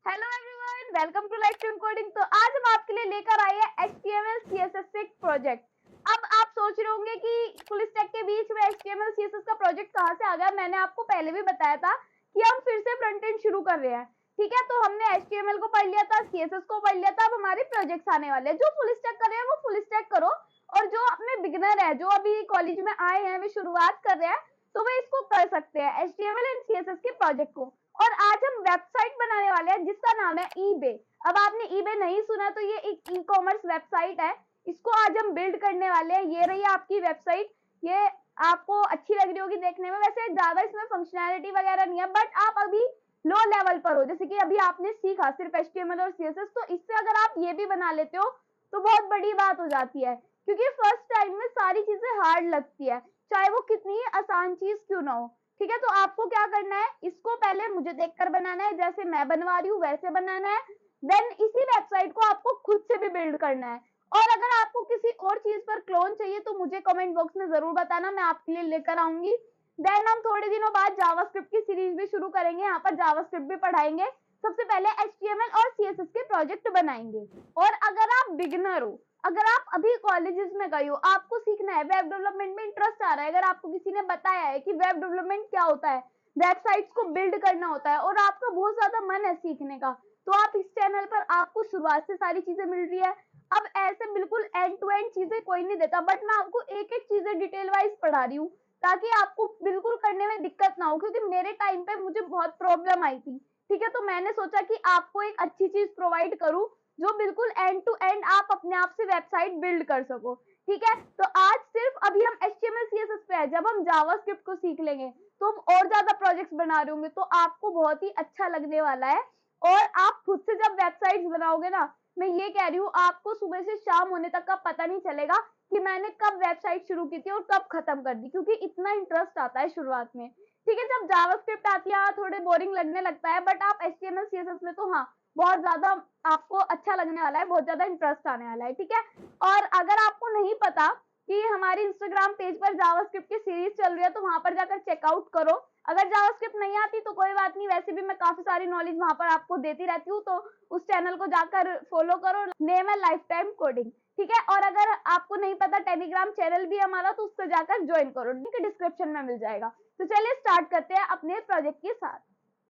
Hello everyone, welcome to life stream coding. तो आज हम आपके लिए लेकर आए हैं HTML CSS से प्रोजेक्ट। अब आप सोच रहे होंगे कि फुल स्टैक के बीच में HTML CSS का प्रोजेक्ट कहाँ से आ गया। मैंने आपको पहले भी बताया था कि हम फिर से फ्रंट एंड शुरू कर रहे हैं। ठीक है, तो हमने HTML को पढ़ लिया था, CSS को पढ़ लिया था। अब हमारे प्रोजेक्ट्स आने वाले हैं। जो फुल स्टैक कर रहे हैं वो फुल स्टैक करो, और जो अपने बिगिनर है, जो अभी कॉलेज में आए हैं, वे शुरुआत कर रहे हैं, तो वे इसको कर सकते हैं, HTML एंड CSS के प्रोजेक्ट को। और आज हम वेबसाइट बनाने वाले हैं जिसका नाम है eBay। अब आपने eBay नहीं सुना तो ये एक ई कॉमर्स वेबसाइट है। इसको आज हम बिल्ड करने वाले हैं। ये रही आपकी वेबसाइट। ये आपको अच्छी लग रही होगी देखने में। वैसे ज्यादा इसमें फंक्शनैलिटी वगैरह नहीं है, बट आप अभी लो लेवल पर हो, जैसे कि अभी आपने सीखा सिर्फ HTML और CSS। तो इससे अगर आप ये भी बना लेते हो तो बहुत बड़ी बात हो जाती है, क्योंकि फर्स्ट टाइम में सारी चीजें हार्ड लगती है, चाहे वो कितनी आसान चीज क्यों ना हो। ठीक है, तो आपको क्या करना है, इसको पहले मुझे देखकर बनाना है, जैसे मैं बनवा रही हूँ वैसे बनाना है। देन इसी वेबसाइट को आपको खुद से भी बिल्ड करना है। और अगर आपको किसी और चीज पर क्लोन चाहिए तो मुझे कमेंट बॉक्स में जरूर बताना, मैं आपके लिए लेकर आऊंगी। देन हम थोड़े दिनों बाद जावास्क्रिप्ट की सीरीज भी शुरू करेंगे। यहाँ पर जावास्क्रिप्ट भी पढ़ाएंगे। सबसे पहले HTML और CSS के प्रोजेक्ट बनाएंगे। और अगर आप बिगिनर हो, अगर आप अभी कॉलेजेस में गए हो, आपको सीखना है, वेब डेवलपमेंट में इंटरेस्ट आ रहा है, अगर आपको किसी ने बताया है कि वेब डेवलपमेंट क्या होता है, वेबसाइट्स को बिल्ड करना होता है, और आपका बहुत ज्यादा मन है सीखने का, तो आप इस चैनल पर आपको शुरुआत से सारी चीजें मिल रही है। अब ऐसे बिल्कुल एंड टू एंड चीजें कोई नहीं देता, बट मैं आपको एक एक चीजें डिटेल वाइज पढ़ा रही हूँ, ताकि आपको बिल्कुल करने में दिक्कत ना हो, क्योंकि मेरे टाइम पे मुझे बहुत प्रॉब्लम आई थी। ठीक है, तो मैंने सोचा कि आपको एक अच्छी चीज प्रोवाइड करूं, जो बिल्कुल एंड टू एंड आप अपने आप से वेबसाइट बिल्ड कर सको। ठीक है, तो आज सिर्फ अभी हम HTML CSS पे है। जब हम जावास्क्रिप्ट को सीख लेंगे तो हम और ज्यादा प्रोजेक्ट्स बना रहे होंगे, तो आपको बहुत ही अच्छा लगने वाला है। और आप खुद से जब वेबसाइट्स बनाओगे ना, मैं ये कह रही हूँ, आपको सुबह से शाम होने तक का पता नहीं चलेगा कि मैंने कब वेबसाइट शुरू की थी और कब खत्म कर दी, क्योंकि इतना इंटरेस्ट आता है शुरुआत में। ठीक है, जब जावास्क्रिप्ट आती है थोड़े बोरिंग लगने लगता है, बट आप HTML CSS में तो हाँ, बहुत ज्यादा आपको अच्छा लगने वाला है, बहुत ज्यादा इंटरेस्ट आने वाला है। ठीक है, और अगर आपको नहीं पता कि हमारी इंस्टाग्राम पेज पर जावास्क्रिप्ट की सीरीज चल रही है, तो वहां पर जाकर चेकआउट करो। अगर जावास्क्रिप्ट नहीं आती तो कोई बात नहीं, वैसे भी मैं काफी सारी नॉलेज वहां पर आपको देती रहती हूँ, तो उस चैनल को जाकर फॉलो करो। नेम है लाइफ टाइम कोडिंग। ठीक है, और अगर आपको नहीं पता टेलीग्राम चैनल भी हमारा, तो उससे जाकर ज्वाइन करो, लिंक डिस्क्रिप्शन में मिल जाएगा। तो चलिए स्टार्ट करते हैं अपने प्रोजेक्ट के साथ।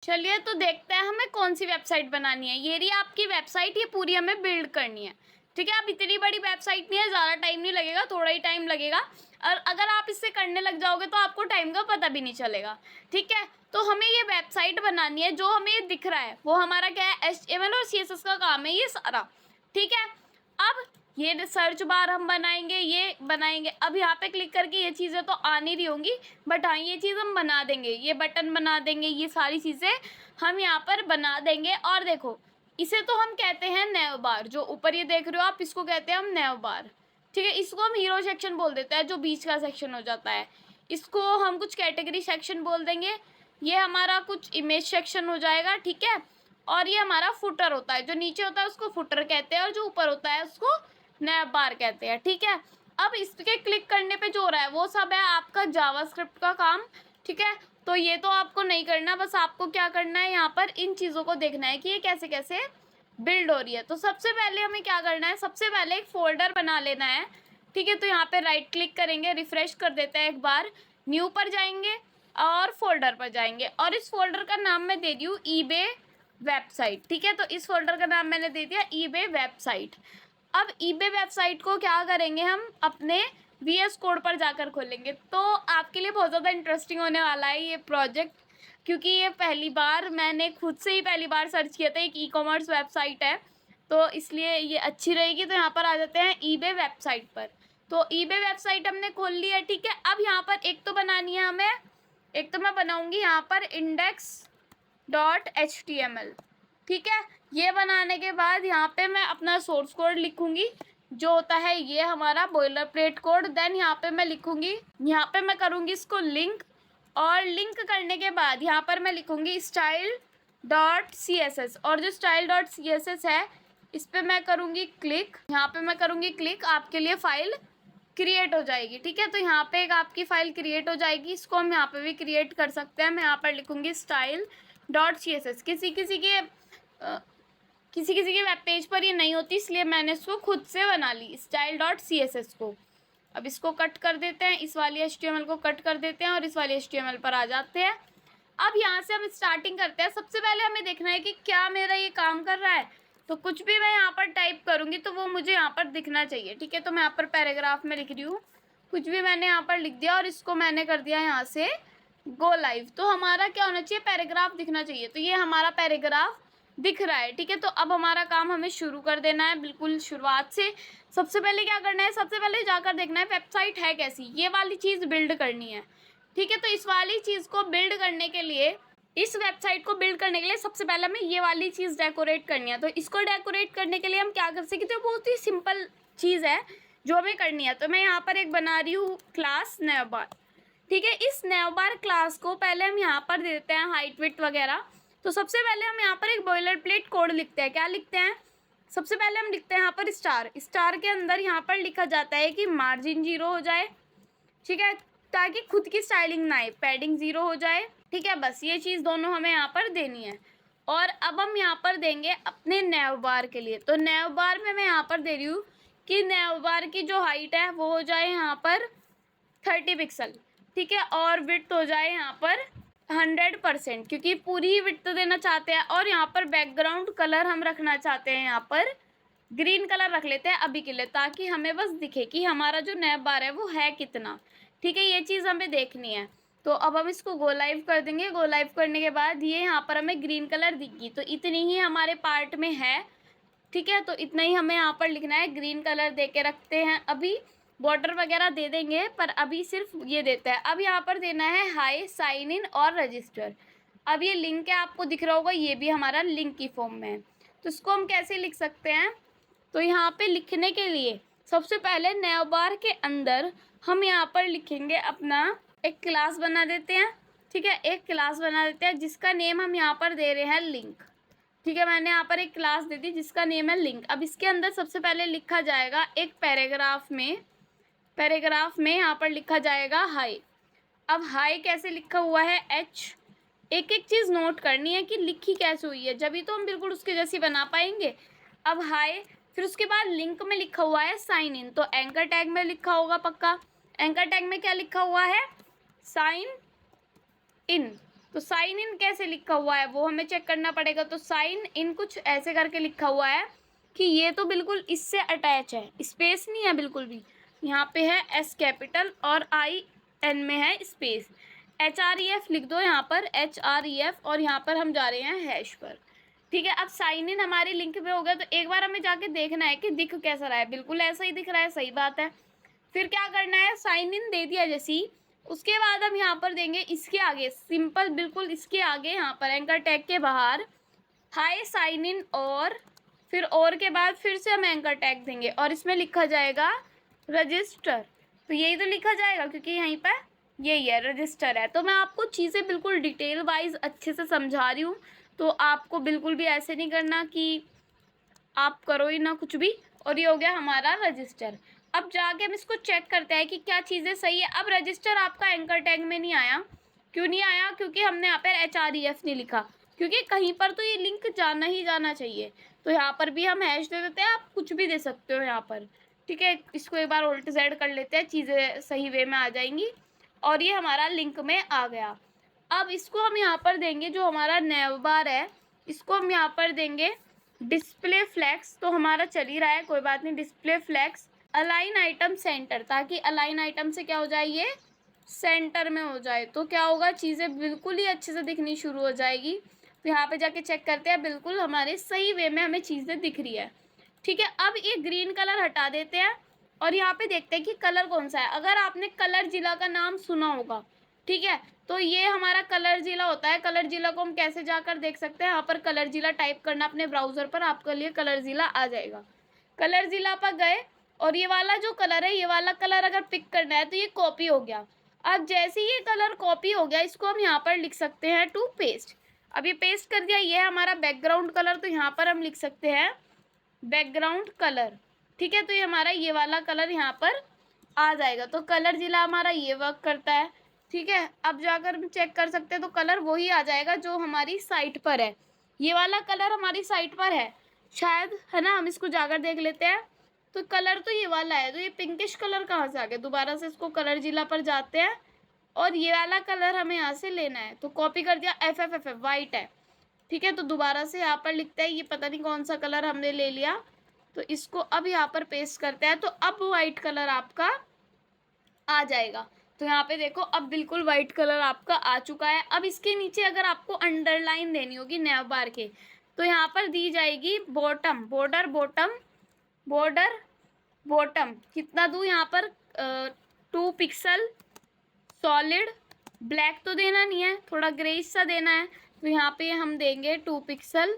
चलिए तो देखते हैं हमें कौन सी वेबसाइट बनानी है। ये रही आपकी वेबसाइट, ये पूरी हमें बिल्ड करनी है। ठीक है, अब इतनी बड़ी वेबसाइट नहीं है, ज़्यादा टाइम नहीं लगेगा, थोड़ा ही टाइम लगेगा। और अगर आप इससे करने लग जाओगे तो आपको टाइम का पता भी नहीं चलेगा। ठीक है, तो हमें ये वेबसाइट बनानी है। जो हमें ये दिख रहा है वो हमारा क्या है, HTML और CSS का काम है ये सारा। ठीक है, अब ये सर्च बार हम बनाएंगे, ये बनाएंगे। अब यहाँ पे क्लिक करके ये चीज़ें तो आ नहीं रही होंगी, बट हाँ ये चीज़ हम बना देंगे, ये बटन बना देंगे, ये सारी चीज़ें हम यहाँ पर बना देंगे। और देखो, इसे तो हम कहते हैं नैव बार। जो ऊपर ये देख रहे हो आप, इसको कहते हैं हम नैव बार। ठीक है, इसको हम हीरो सेक्शन बोल देते हैं, जो बीच का सेक्शन हो जाता है। इसको हम कुछ कैटेगरी सेक्शन बोल देंगे। ये हमारा कुछ इमेज सेक्शन हो जाएगा। ठीक है, और ये हमारा फुटर होता है, जो नीचे होता है उसको फुटर कहते हैं, और जो ऊपर होता है उसको नैव बार कहते हैं। ठीक है, अब इसके क्लिक करने पे जो हो रहा है वो सब है आपका जावास्क्रिप्ट का काम। ठीक है, तो ये तो आपको नहीं करना, बस आपको क्या करना है, यहाँ पर इन चीज़ों को देखना है कि ये कैसे कैसे बिल्ड हो रही है। तो सबसे पहले हमें क्या करना है, सबसे पहले एक फोल्डर बना लेना है। ठीक है, तो यहाँ पे राइट क्लिक करेंगे, रिफ्रेश कर देते हैं एक बार, न्यू पर जाएंगे और फोल्डर पर जाएंगे, और इस फोल्डर का नाम मैं दे दी हूँ eBay वेबसाइट। ठीक है, तो इस फोल्डर का नाम मैंने दे दिया eBay वेबसाइट। अब eBay वेबसाइट को क्या करेंगे, हम अपने VS कोड पर जाकर खोलेंगे। तो आपके लिए बहुत ज़्यादा इंटरेस्टिंग होने वाला है ये प्रोजेक्ट, क्योंकि ये पहली बार मैंने खुद से ही पहली बार सर्च किया था। एक ई-कॉमर्स वेबसाइट है, तो इसलिए ये अच्छी रहेगी। तो यहाँ पर आ जाते हैं eBay वेबसाइट पर। तो eBay वेबसाइट हमने खोल ली है। ठीक है, अब यहाँ पर एक तो बनानी है हमें, एक तो मैं बनाऊँगी यहाँ पर index.html। ठीक है, ये बनाने के बाद यहाँ पे मैं अपना सोर्स कोड लिखूंगी, जो होता है ये हमारा बॉयलर प्लेट कोड। देन यहाँ पे मैं लिखूंगी, यहाँ पे मैं करूँगी इसको लिंक, और लिंक करने के बाद यहाँ पर मैं लिखूंगी style.css, और जो style.css है इस पर मैं करूँगी क्लिक। यहाँ पे मैं करूँगी क्लिक, आपके लिए फ़ाइल क्रिएट हो जाएगी। ठीक है, तो यहाँ पे एक आपकी फ़ाइल क्रिएट हो जाएगी, इसको हम यहाँ पे भी क्रिएट कर सकते हैं। मैं यहाँ पर लिखूंगी style.css। किसी किसी के किसी किसी के वेब पेज पर ये नहीं होती, इसलिए मैंने इसको खुद से बना ली style.css को। अब इसको कट कर देते हैं, इस वाली HTML को कट कर देते हैं और इस वाली HTML पर आ जाते हैं। अब यहाँ से हम स्टार्टिंग करते हैं। सबसे पहले हमें देखना है कि क्या मेरा ये काम कर रहा है। तो कुछ भी मैं यहाँ पर टाइप करूँगी तो वो मुझे यहाँ पर दिखना चाहिए, ठीक है। तो मैं यहाँ पर पैराग्राफ में लिख रही हूँ, कुछ भी मैंने यहाँ पर लिख दिया और इसको मैंने कर दिया यहाँ से गो लाइव। तो हमारा क्या होना चाहिए, पैराग्राफ दिखना चाहिए। तो ये हमारा पैराग्राफ दिख रहा है, ठीक है। तो अब हमारा काम हमें शुरू कर देना है बिल्कुल शुरुआत से। सबसे पहले क्या करना है, सबसे पहले जाकर देखना है वेबसाइट है कैसी, ये वाली चीज़ बिल्ड करनी है, ठीक है। तो इस वाली चीज़ को बिल्ड करने के लिए, इस वेबसाइट को बिल्ड करने के लिए सबसे पहले हमें ये वाली चीज़ डेकोरेट करनी है। तो इसको डेकोरेट करने के लिए हम क्या कर सकते हैं, बहुत ही सिंपल चीज़ है जो हमें करनी है। तो मैं यहाँ पर एक बना रही हूँ क्लास नेवबार, ठीक है। इस नेवबार क्लास को पहले हम यहाँ पर देते हैं हाइट विड्थ वगैरह। तो सबसे पहले हम यहाँ पर एक बॉयलर प्लेट कोड लिखते हैं। क्या लिखते हैं, सबसे पहले हम लिखते हैं यहाँ पर स्टार के अंदर यहाँ पर लिखा जाता है कि मार्जिन 0 हो जाए, ठीक है, ताकि खुद की स्टाइलिंग ना आए, पैडिंग 0 हो जाए, ठीक है। बस ये चीज़ दोनों हमें यहाँ पर देनी है। और अब हम यहाँ पर देंगे अपने नेवबार के लिए। तो नेवबार में मैं यहाँ पर दे रही हूँ कि नेवबार की जो हाइट है वो हो जाए यहाँ पर 30 पिक्सल, ठीक है, और विड्थ हो जाए यहाँ पर 100%, क्योंकि पूरी ही विड्थ देना चाहते हैं। और यहाँ पर बैकग्राउंड कलर हम रखना चाहते हैं, यहाँ पर ग्रीन कलर रख लेते हैं अभी के लिए, ताकि हमें बस दिखे कि हमारा जो नेवबार है वो है कितना, ठीक है। ये चीज़ हमें देखनी है। तो अब हम इसको गो लाइव कर देंगे। गो लाइव करने के बाद ये यहाँ पर हमें ग्रीन कलर दिखेगी। तो इतनी ही हमारे पार्ट में है, ठीक है। तो इतना ही हमें यहाँ पर लिखना है, ग्रीन कलर दे के रखते हैं। अभी बॉर्डर वगैरह दे देंगे, पर अभी सिर्फ ये देता है। अब यहाँ पर देना है हाई, साइन इन और रजिस्टर। अब ये लिंक है, आपको दिख रहा होगा, ये भी हमारा लिंक की फॉर्म में है। तो इसको हम कैसे लिख सकते हैं, तो यहाँ पे लिखने के लिए सबसे पहले नेवबार के अंदर हम यहाँ पर लिखेंगे अपना एक क्लास बना देते हैं, ठीक है। एक क्लास बना देते हैं जिसका नेम हम यहाँ पर दे रहे हैं लिंक, ठीक है। मैंने यहाँ पर एक क्लास दे दी जिसका नेम है लिंक। अब इसके अंदर सबसे पहले लिखा जाएगा एक पैराग्राफ में यहाँ पर लिखा जाएगा हाई। अब हाई कैसे लिखा हुआ है, H। एक एक चीज़ नोट करनी है कि लिखी कैसे हुई है, जब तो हम बिल्कुल उसके जैसी बना पाएंगे। अब हाई, फिर उसके बाद लिंक में लिखा हुआ है साइन इन। तो एंकर टैग में लिखा होगा पक्का। एंकर टैग में क्या लिखा हुआ है, साइन इन। तो साइन इन कैसे लिखा हुआ है वो हमें चेक करना पड़ेगा। तो साइन इन कुछ ऐसे करके लिखा हुआ है कि ये तो बिल्कुल इससे अटैच है, स्पेस नहीं है बिल्कुल भी। यहाँ पे है S कैपिटल और IN में है स्पेस। HREF लिख दो यहाँ पर, HREF, और यहाँ पर हम जा रहे हैं हैश पर, ठीक है। अब साइन इन हमारे लिंक में हो गया। तो एक बार हमें जाके देखना है कि दिख कैसा रहा है, बिल्कुल ऐसा ही दिख रहा है, सही बात है। फिर क्या करना है, साइन इन दे दिया जैसी, उसके बाद हम यहाँ पर देंगे इसके आगे, सिंपल बिल्कुल इसके आगे यहाँ पर एंकर टैग के बाहर हाई साइन इन, और फिर और के बाद फिर से हम एंकर टैग देंगे और इसमें लिखा जाएगा रजिस्टर। तो यही तो लिखा जाएगा क्योंकि यहीं पर यही है, रजिस्टर है। तो मैं आपको चीज़ें बिल्कुल डिटेल वाइज अच्छे से समझा रही हूँ, तो आपको बिल्कुल भी ऐसे नहीं करना कि आप करो ही ना कुछ भी। और ये हो गया हमारा रजिस्टर। अब जाके हम इसको चेक करते हैं कि क्या चीज़ें सही है। अब रजिस्टर आपका एंकर टैग में नहीं आया, क्यों नहीं आया, क्योंकि हमने यहाँ पर HREF नहीं लिखा, क्योंकि कहीं पर तो ये लिंक जाना ही जाना चाहिए। तो यहाँ पर भी हम हैश दे देते हैं, आप कुछ भी दे सकते हो यहाँ पर, ठीक है। इसको एक बार Alt Z कर लेते हैं, चीज़ें सही वे में आ जाएंगी। और ये हमारा लिंक में आ गया। अब इसको हम यहाँ पर देंगे, जो हमारा नेवबार है इसको हम यहाँ पर देंगे डिस्प्ले फ्लैक्स। तो हमारा चल ही रहा है, कोई बात नहीं, display flex align item center, ताकि अलाइन आइटम से क्या हो जाए, ये सेंटर में हो जाए। तो क्या होगा, चीज़ें बिल्कुल ही अच्छे से दिखनी शुरू हो जाएगी। तो यहाँ पे जाके चेक करते हैं, बिल्कुल हमारे सही वे में हमें चीज़ें दिख रही है, ठीक है। अब ये ग्रीन कलर हटा देते हैं और यहाँ पे देखते हैं कि कलर कौन सा है। अगर आपने कलर जिला का नाम सुना होगा, ठीक है, तो ये हमारा कलर जिला होता है। कलर जिला को हम कैसे जाकर देख सकते हैं, यहाँ पर कलर जिला टाइप करना अपने ब्राउज़र पर, आपके लिए कलर जिला आ जाएगा। कलर जिला पर गए और ये वाला जो कलर है, ये वाला कलर अगर पिक करना है तो ये कॉपी हो गया। अब जैसे ये कलर कॉपी हो गया, इसको हम यहाँ पर लिख सकते हैं टू पेस्ट। अब ये पेस्ट कर दिया, ये है हमारा बैकग्राउंड कलर। तो यहाँ पर हम लिख सकते हैं बैकग्राउंड कलर, ठीक है। तो ये हमारा ये वाला कलर यहाँ पर आ जाएगा। तो कलर जिला हमारा ये वर्क करता है, ठीक है। अब जाकर हम चेक कर सकते हैं, तो कलर वही आ जाएगा जो हमारी साइट पर है। ये वाला कलर हमारी साइट पर है शायद, है ना, हम इसको जाकर देख लेते हैं। तो कलर तो ये वाला है, तो ये पिंकिश कलर कहाँ से आ गया? दोबारा से इसको कलर जिला पर जाते हैं और ये वाला कलर हमें यहाँ से लेना है, तो कॉपी कर दिया, FFF वाइट है, ठीक है। तो दोबारा से यहाँ पर लिखते हैं, ये पता नहीं कौन सा कलर हमने ले लिया, तो इसको अब यहाँ पर पेस्ट करते हैं, तो अब वाइट कलर आपका आ जाएगा। तो यहाँ पे देखो अब बिल्कुल वाइट कलर आपका आ चुका है। अब इसके नीचे अगर आपको अंडरलाइन देनी होगी नैव बार के, तो यहाँ पर दी जाएगी bottom, border bottom, border bottom, कितना दूँ यहाँ पर 2 पिक्सल सॉलिड, ब्लैक तो देना नहीं है, थोड़ा ग्रेइश सा देना है, तो यहाँ पे हम देंगे 2 पिक्सल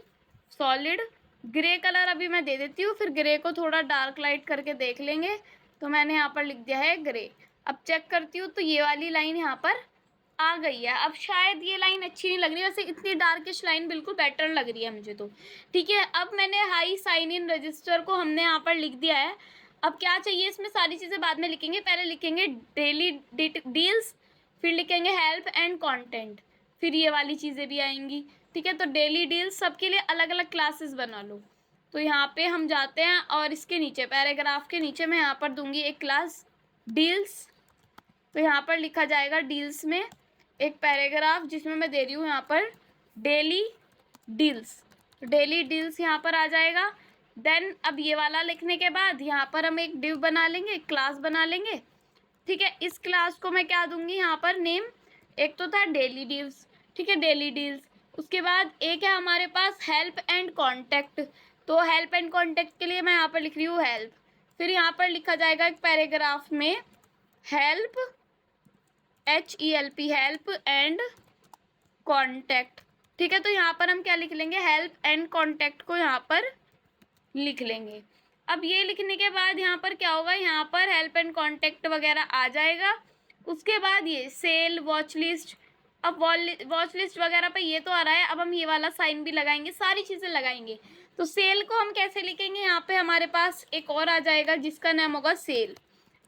सॉलिड। ग्रे कलर अभी मैं दे देती हूँ, फिर ग्रे को थोड़ा डार्क लाइट करके देख लेंगे। तो मैंने यहाँ पर लिख दिया है ग्रे। अब चेक करती हूँ तो ये वाली लाइन यहाँ पर आ गई है। अब शायद ये लाइन अच्छी नहीं लग रही, वैसे इतनी डार्किश लाइन बिल्कुल बेटर लग रही है मुझे तो, ठीक है। अब मैंने हाई साइन इन रजिस्टर को हमने यहाँ पर लिख दिया है। अब क्या चाहिए इसमें, सारी चीज़ें बाद में लिखेंगे, पहले लिखेंगे डेली डील्स, फिर लिखेंगे हेल्प एंड कंटेंट, फिर ये वाली चीज़ें भी आएंगी, ठीक है। तो डेली डील्स सबके लिए अलग अलग क्लासेस बना लो। तो यहाँ पे हम जाते हैं और इसके नीचे पैराग्राफ के नीचे मैं यहाँ पर दूंगी एक क्लास डील्स। तो यहाँ पर लिखा जाएगा डील्स में एक पैराग्राफ जिसमें मैं दे रही हूँ यहाँ पर डेली डील्स, डेली डील्स यहाँ पर आ जाएगा। देन अब ये वाला लिखने के बाद यहाँ पर हम एक डिव बना लेंगे, एक क्लास बना लेंगे, ठीक है। इस क्लास को मैं क्या दूंगी यहाँ पर नेम, एक तो था डेली डील्स, ठीक है, डेली डील्स। उसके बाद एक है हमारे पास हेल्प एंड कॉन्टैक्ट, तो हेल्प एंड कॉन्टैक्ट के लिए मैं यहाँ पर लिख रही हूँ हेल्प। फिर यहाँ पर लिखा जाएगा एक पैराग्राफ में help, HELP, help and contact, ठीक है। तो यहाँ पर हम क्या लिख लेंगे, हेल्प एंड कॉन्टैक्ट को यहाँ पर लिख लेंगे। अब ये लिखने के बाद यहाँ पर क्या होगा, यहाँ पर हेल्प एंड कॉन्टैक्ट वगैरह आ जाएगा। उसके बाद ये सेल, वॉच लिस्ट, अब वॉच लिस्ट वगैरह पे ये तो आ रहा है, अब हम ये वाला साइन भी लगाएंगे, सारी चीज़ें लगाएंगे। तो सेल को हम कैसे लिखेंगे, यहाँ पे हमारे पास एक और आ जाएगा जिसका नाम होगा सेल,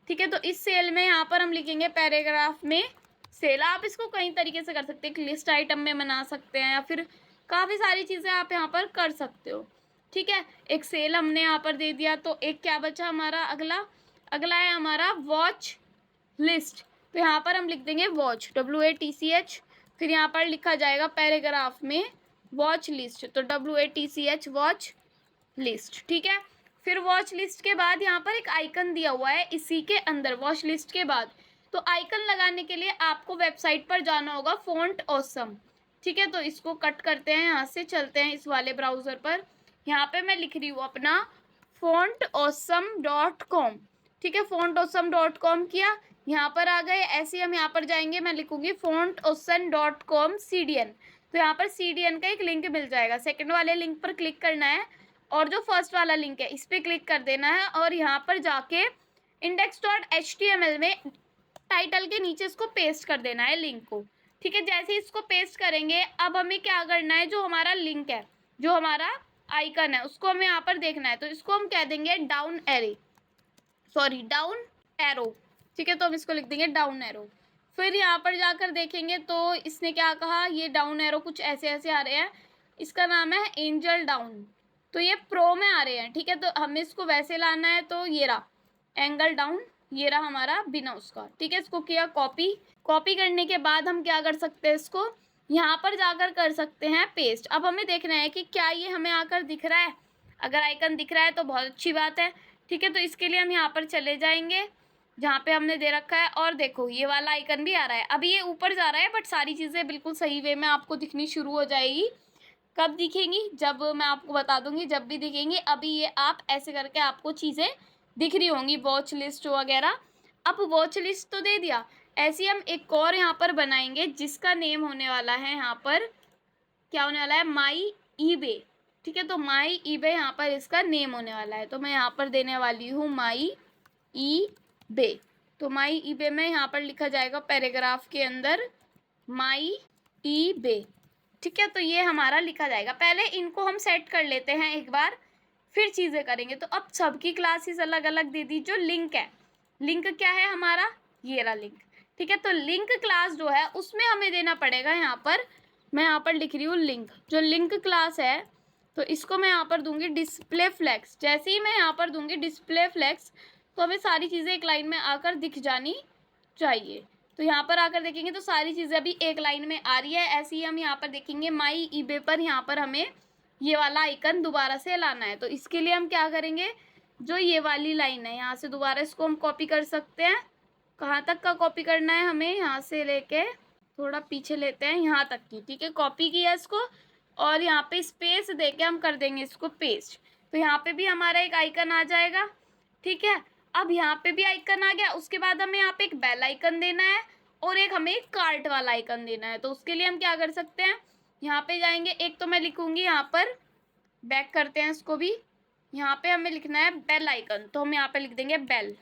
ठीक है। तो इस सेल में यहाँ पर हम लिखेंगे पैराग्राफ में सेल। आप इसको कई तरीके से कर सकते हैं, एक लिस्ट आइटम में बना सकते हैं या फिर काफ़ी सारी चीज़ें आप यहाँ पर कर सकते हो, ठीक है। एक सेल हमने यहाँ पर दे दिया, तो एक क्या बचा हमारा, अगला है हमारा वॉच लिस्ट। तो यहाँ पर हम लिख देंगे वॉच, WATCH, फिर यहाँ पर लिखा जाएगा पैराग्राफ में वॉच लिस्ट, तो WATCH वॉच लिस्ट, ठीक है। फिर वॉच लिस्ट के बाद यहाँ पर एक आइकन दिया हुआ है इसी के अंदर वॉच लिस्ट के बाद, तो आइकन लगाने के लिए आपको वेबसाइट पर जाना होगा फ़ॉन्ट ऑसम, ठीक है। तो इसको कट करते हैं, यहाँ से चलते हैं इस वाले ब्राउज़र पर। यहाँ पे मैं लिख रही हूँ अपना fontawesome.com, ठीक है। fontawesome.com किया, यहाँ पर आ गए। ऐसे हम यहाँ पर जाएंगे, मैं लिखूँगी fontawesome.com CDN, तो यहाँ पर CDN का एक लिंक मिल जाएगा। सेकंड वाले लिंक पर क्लिक करना है और जो फर्स्ट वाला लिंक है इस पर क्लिक कर देना है और यहाँ पर जाके index.html में टाइटल के नीचे इसको पेस्ट कर देना है लिंक को, ठीक है। जैसे ही इसको पेस्ट करेंगे, अब हमें क्या करना है, जो हमारा लिंक है, जो हमारा आइकन है, उसको हमें यहाँ पर देखना है। तो इसको हम कह देंगे डाउन एरो, ठीक है। तो हम इसको लिख देंगे डाउन एरो। फिर यहाँ पर जाकर देखेंगे तो इसने क्या कहा, ये डाउन एरो कुछ ऐसे ऐसे आ रहे हैं, इसका नाम है एंजल डाउन, तो ये प्रो में आ रहे हैं, ठीक है। तो हमें इसको वैसे लाना है, तो ये रहा एंगल डाउन, ये रहा हमारा बिना उसका, ठीक है। इसको किया कॉपी करने के बाद हम क्या कर सकते हैं, इसको यहाँ पर जाकर कर सकते हैं पेस्ट। अब हमें देखना है कि क्या ये हमें आकर दिख रहा है, अगर आइकन दिख रहा है तो बहुत अच्छी बात है, ठीक है। तो इसके लिए हम यहाँ पर चले जाएंगे जहाँ पे हमने दे रखा है और देखो ये वाला आइकन भी आ रहा है। अभी ये ऊपर जा रहा है बट सारी चीज़ें बिल्कुल सही वे में आपको दिखनी शुरू हो जाएगी। कब दिखेंगी, जब मैं आपको बता दूंगी, जब भी दिखेंगी। अभी ये आप ऐसे करके आपको चीज़ें दिख रही होंगी, वॉच लिस्ट वगैरह। अब वॉच लिस्ट तो दे दिया, ऐसे ही हम एक और यहाँ पर बनाएंगे जिसका नेम होने वाला है, यहाँ पर क्या होने वाला है, माई ईबे, ठीक है। तो माई ईबे यहाँ पर इसका नेम होने वाला है, तो मैं यहाँ पर देने वाली हूँ माई ईबे। तो माई ईबे में यहाँ पर लिखा जाएगा पैराग्राफ के अंदर माई ईबे, ठीक है। तो ये हमारा लिखा जाएगा। पहले इनको हम सेट कर लेते हैं एक बार, फिर चीज़ें करेंगे। तो अब सबकी क्लासेस अलग अलग दे दी। जो लिंक है, लिंक क्या है हमारा, ये रहा लिंक, ठीक है। तो लिंक क्लास जो है उसमें हमें देना पड़ेगा यहाँ पर मैं यहाँ पर लिख रही हूँ लिंक। जो लिंक क्लास है तो इसको मैं यहाँ पर दूंगी डिस्प्ले फ्लेक्स। जैसे ही मैं यहाँ पर दूंगी डिस्प्ले फ्लेक्स तो हमें सारी चीज़ें एक लाइन में आकर दिख जानी चाहिए। तो यहाँ पर आकर देखेंगे तो सारी चीज़ें अभी एक लाइन में आ रही है। ऐसे ही हम यहाँ पर देखेंगे माई ईबे पर यहाँ पर हमें ये वाला आइकन दोबारा से लाना है। तो इसके लिए हम क्या करेंगे, जो ये वाली लाइन है यहाँ से दोबारा इसको हम कॉपी कर सकते हैं। कहाँ तक का कॉपी करना है हमें, यहाँ से लेके थोड़ा पीछे लेते हैं यहाँ तक की, ठीक है। कॉपी किया इसको और यहाँ पे स्पेस देके हम कर देंगे इसको पेस्ट। तो यहाँ पे भी हमारा एक आइकन आ जाएगा, ठीक है। अब यहाँ पे भी आइकन आ गया। उसके बाद हमें यहाँ पे एक बेल आइकन देना है और एक हमें कार्ट वाला आइकन देना है। तो उसके लिए हम क्या कर सकते हैं, यहाँ पे जाएंगे। एक तो मैं लिखूंगी यहाँ पर, बैक करते हैं इसको भी, यहाँ पे हमें लिखना है बेल आइकन। तो हम यहाँ पे लिख देंगे बेल।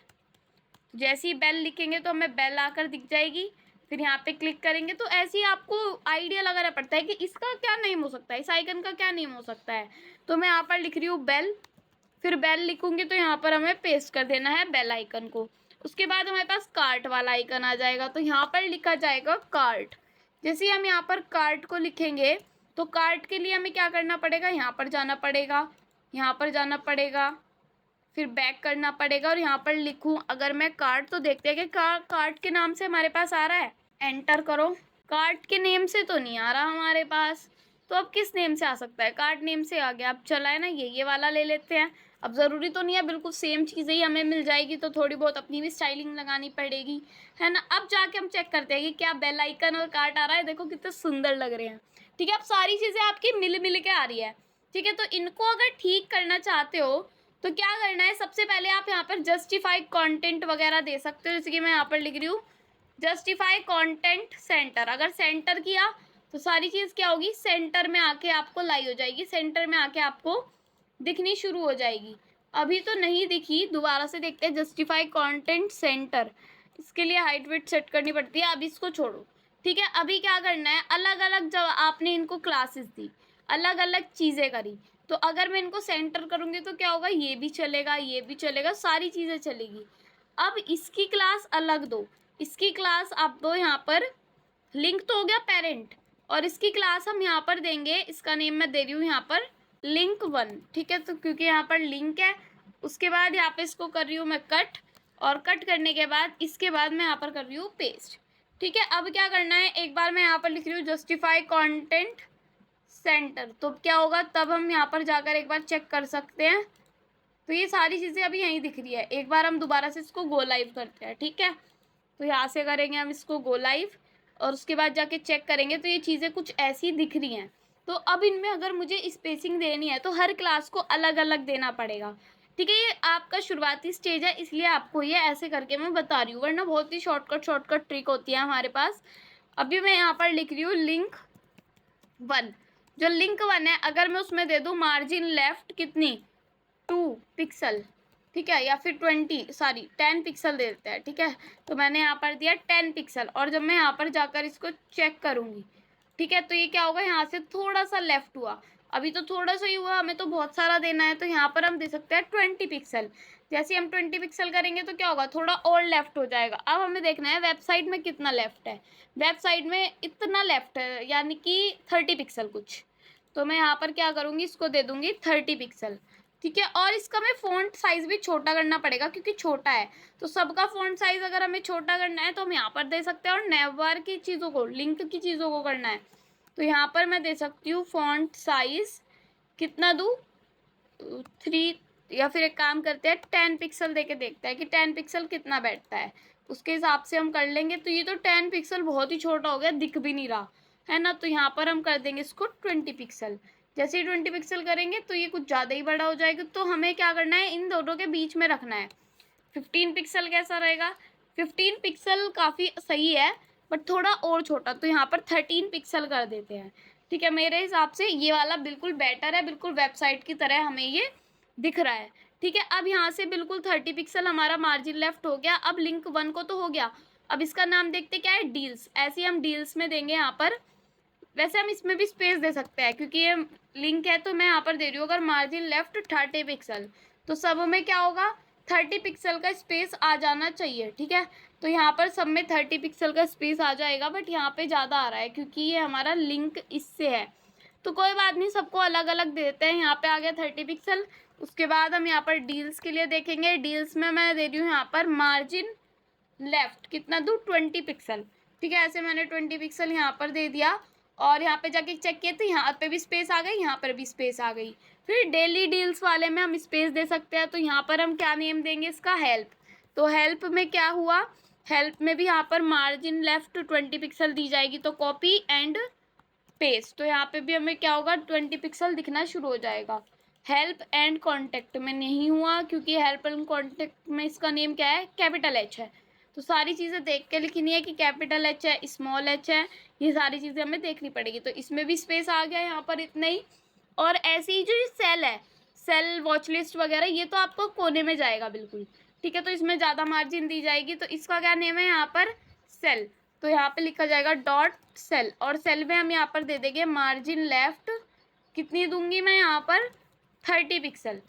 जैसे ही बेल लिखेंगे तो हमें बेल आकर दिख जाएगी। फिर यहाँ पे क्लिक करेंगे तो ऐसे ही आपको आइडिया लगाना पड़ता है कि इसका क्या नेम हो सकता है, इस आइकन का क्या नेम हो सकता है। तो मैं यहाँ पर लिख रही हूँ बेल। फिर बेल लिखूंगी तो यहाँ पर हमें पेस्ट कर देना है बेल आइकन को। उसके बाद हमारे पास कार्ट वाला आइकन आ जाएगा। तो यहाँ पर लिखा जाएगा कार्ट। जैसे ही हम यहाँ पर कार्ट को लिखेंगे तो कार्ट के लिए हमें क्या करना पड़ेगा, यहाँ पर जाना पड़ेगा, यहाँ पर जाना पड़ेगा, फिर बैक करना पड़ेगा और यहाँ पर लिखूँ अगर मैं कार्ट, तो देखते हैं कि कार्ट के नाम से हमारे पास आ रहा है। एंटर करो। कार्ट के नेम से तो नहीं आ रहा हमारे पास, तो अब किस नेम से आ सकता है, कार्ट नेम से आ गया। अब चला है ना, ये वाला ले लेते हैं। अब ज़रूरी तो नहीं है बिल्कुल सेम चीज़ें ही हमें मिल जाएगी, तो थोड़ी बहुत अपनी भी स्टाइलिंग लगानी पड़ेगी, है ना। अब जाके हम चेक करते हैं कि क्या बेल आइकन और कार्ट आ रहा है। देखो कितने सुंदर लग रहे हैं, ठीक है। अब सारी चीज़ें आपकी मिल के आ रही है, ठीक है। तो इनको अगर ठीक करना चाहते हो तो क्या करना है, सबसे पहले आप यहाँ पर जस्टिफाई कंटेंट वगैरह दे सकते हो। जैसे कि मैं यहाँ पर लिख रही हूँ जस्टिफाई कंटेंट सेंटर। अगर सेंटर किया तो सारी चीज़ क्या होगी, सेंटर में आके आपको लाई हो जाएगी, सेंटर में आके आपको दिखनी शुरू हो जाएगी। अभी तो नहीं दिखी, दोबारा से देखते हैं। जस्टिफाई कंटेंट सेंटर, इसके लिए हाइट विड्थ सेट करनी पड़ती है। अब इसको छोड़ो, ठीक है। अभी क्या करना है, अलग अलग जब आपने इनको क्लासेस दी, अलग अलग चीज़ें करी, तो अगर मैं इनको सेंटर करूँगी तो क्या होगा, ये भी चलेगा, ये भी चलेगा, सारी चीज़ें चलेगी। अब इसकी क्लास अलग दो, इसकी क्लास आप दो यहाँ पर, लिंक तो हो गया पेरेंट, और इसकी क्लास हम यहाँ पर देंगे, इसका नेम मैं दे रही हूँ यहाँ पर लिंक 1, ठीक है। तो क्योंकि यहाँ पर लिंक है, उसके बाद यहाँ पे इसको कर रही हूँ मैं कट, और कट करने के बाद इसके बाद मैं यहाँ पर कर रही हूँ पेस्ट, ठीक है। अब क्या करना है, एक बार मैं यहाँ पर लिख रही हूँ जस्टिफाई कंटेंट सेंटर। तो क्या होगा, तब हम यहाँ पर जाकर एक बार चेक कर सकते हैं। तो ये सारी चीज़ें अभी यहीं दिख रही है। एक बार हम दोबारा से इसको गो लाइव करते हैं, ठीक है। तो यहाँ से करेंगे हम इसको गो लाइव और उसके बाद जाके चेक करेंगे तो ये चीज़ें कुछ ऐसी दिख रही हैं। तो अब इनमें अगर मुझे स्पेसिंग देनी है तो हर क्लास को अलग अलग देना पड़ेगा, ठीक है। ये आपका शुरुआती स्टेज है, इसलिए आपको ये ऐसे करके मैं बता रही हूँ, वरना बहुत ही शॉर्टकट ट्रिक होती है हमारे पास। अभी मैं यहाँ पर लिख रही हूँ लिंक 1। जो लिंक 1 है, अगर मैं उसमें दे दूँ मार्जिन लेफ्ट कितनी 2 पिक्सल, ठीक है, या फिर 10 पिक्सल दे देते हैं, ठीक है। तो मैंने यहाँ पर दिया 10 पिक्सल, और जब मैं यहाँ पर जाकर इसको चेक करूँगी, ठीक है, तो ये क्या होगा, यहाँ से थोड़ा सा लेफ्ट हुआ। अभी तो थोड़ा सा ही हुआ, हमें तो बहुत सारा देना है, तो यहाँ पर हम दे सकते हैं 20 पिक्सल। जैसे हम 20 पिक्सल करेंगे तो क्या होगा, थोड़ा और लेफ्ट हो जाएगा। अब हमें देखना है वेबसाइट में कितना लेफ्ट है। वेबसाइट में इतना लेफ्ट है, यानी कि 30 पिक्सल कुछ। तो मैं यहाँ पर क्या करूँगी, इसको दे दूँगी 30 पिक्सल, ठीक है। और इसका हमें फ़ॉन्ट साइज़ भी छोटा करना पड़ेगा, क्योंकि छोटा है। तो सबका फ़ॉन्ट साइज़ अगर हमें छोटा करना है तो हम यहाँ पर दे सकते हैं। और नेवबार की चीज़ों को, लिंक की चीज़ों को करना है तो यहाँ पर मैं दे सकती हूँ फ़ॉन्ट साइज़ कितना दूँ, 3, या फिर एक काम करते हैं 10 पिक्सल दे के देखते हैं कि 10 पिक्सल कितना बैठता है, उसके हिसाब से हम कर लेंगे। तो ये तो 10 पिक्सल बहुत ही छोटा हो गया, दिख भी नहीं रहा है ना। तो यहाँ पर हम कर देंगे इसको 20 पिक्सल। जैसे ही 20 पिक्सल करेंगे तो ये कुछ ज़्यादा ही बड़ा हो जाएगा। तो हमें क्या करना है, इन दोनों के बीच में रखना है। 15 पिक्सल कैसा रहेगा, 15 पिक्सल काफ़ी सही है, बट थोड़ा और छोटा। तो यहाँ पर 13 पिक्सल कर देते हैं, ठीक है। मेरे हिसाब से ये वाला बिल्कुल बेटर है, बिल्कुल वेबसाइट की तरह हमें ये दिख रहा है, ठीक है। अब यहाँ से बिल्कुल 30 पिक्सल हमारा मार्जिन लेफ्ट हो गया। अब लिंक 1 को तो हो गया, अब इसका नाम देखते क्या है, डील्स। ऐसे ही हम डील्स में देंगे यहाँ पर। वैसे हम इसमें भी स्पेस दे सकते हैं, क्योंकि ये लिंक है। तो मैं यहाँ पर दे रही हूँ अगर मार्जिन लेफ्ट 30 पिक्सल, तो सब में क्या होगा, 30 पिक्सल का स्पेस आ जाना चाहिए, ठीक है। तो यहाँ पर सब में 30 पिक्सल का स्पेस आ जाएगा, बट यहाँ पे ज़्यादा आ रहा है क्योंकि ये हमारा लिंक इससे है। तो कोई बात नहीं, सबको अलग अलग देते हैं। यहाँ पे आ गया 30 पिक्सल। उसके बाद हम यहाँ पर डील्स के लिए देखेंगे। डील्स में मैं दे रही हूँ यहाँ पर मार्जिन लेफ्ट कितना दूँ, 20 पिक्सल, ठीक है। ऐसे मैंने 20 पिक्सल यहाँ पर दे दिया और यहाँ पे जाके चेक किया तो यहाँ पे भी स्पेस आ गई, यहाँ पर भी स्पेस आ गई। फिर डेली डील्स वाले में हम स्पेस दे सकते हैं, तो यहाँ पर हम क्या नेम देंगे इसका, हेल्प। तो हेल्प में क्या हुआ, हेल्प में भी यहाँ पर मार्जिन लेफ्ट 20 पिक्सल दी जाएगी, तो कॉपी एंड पेस्ट। तो यहाँ पे भी हमें क्या होगा, 20 पिक्सल दिखना शुरू हो जाएगा। हेल्प एंड कॉन्टेक्ट में नहीं हुआ क्योंकि हेल्प एंड कॉन्टेक्ट में इसका नेम क्या है, कैपिटल एच है। तो सारी चीज़ें देख के लिखनी है कि कैपिटल एच है, स्मॉल एच है, ये सारी चीज़ें हमें देखनी पड़ेगी। तो इसमें भी स्पेस आ गया यहाँ पर इतना ही। और ऐसे ही जो ये सेल है, सेल वॉच लिस्ट वगैरह, ये तो आपको कोने में जाएगा बिल्कुल, ठीक है। तो इसमें ज़्यादा मार्जिन दी जाएगी, तो इसका क्या नेम है यहाँ पर, सेल। तो यहाँ पे लिखा जाएगा डॉट सेल, और सेल में हम यहाँ पर दे देंगे मार्जिन लेफ्ट, कितनी दूंगी मैं यहाँ पर, 30 पिक्सल,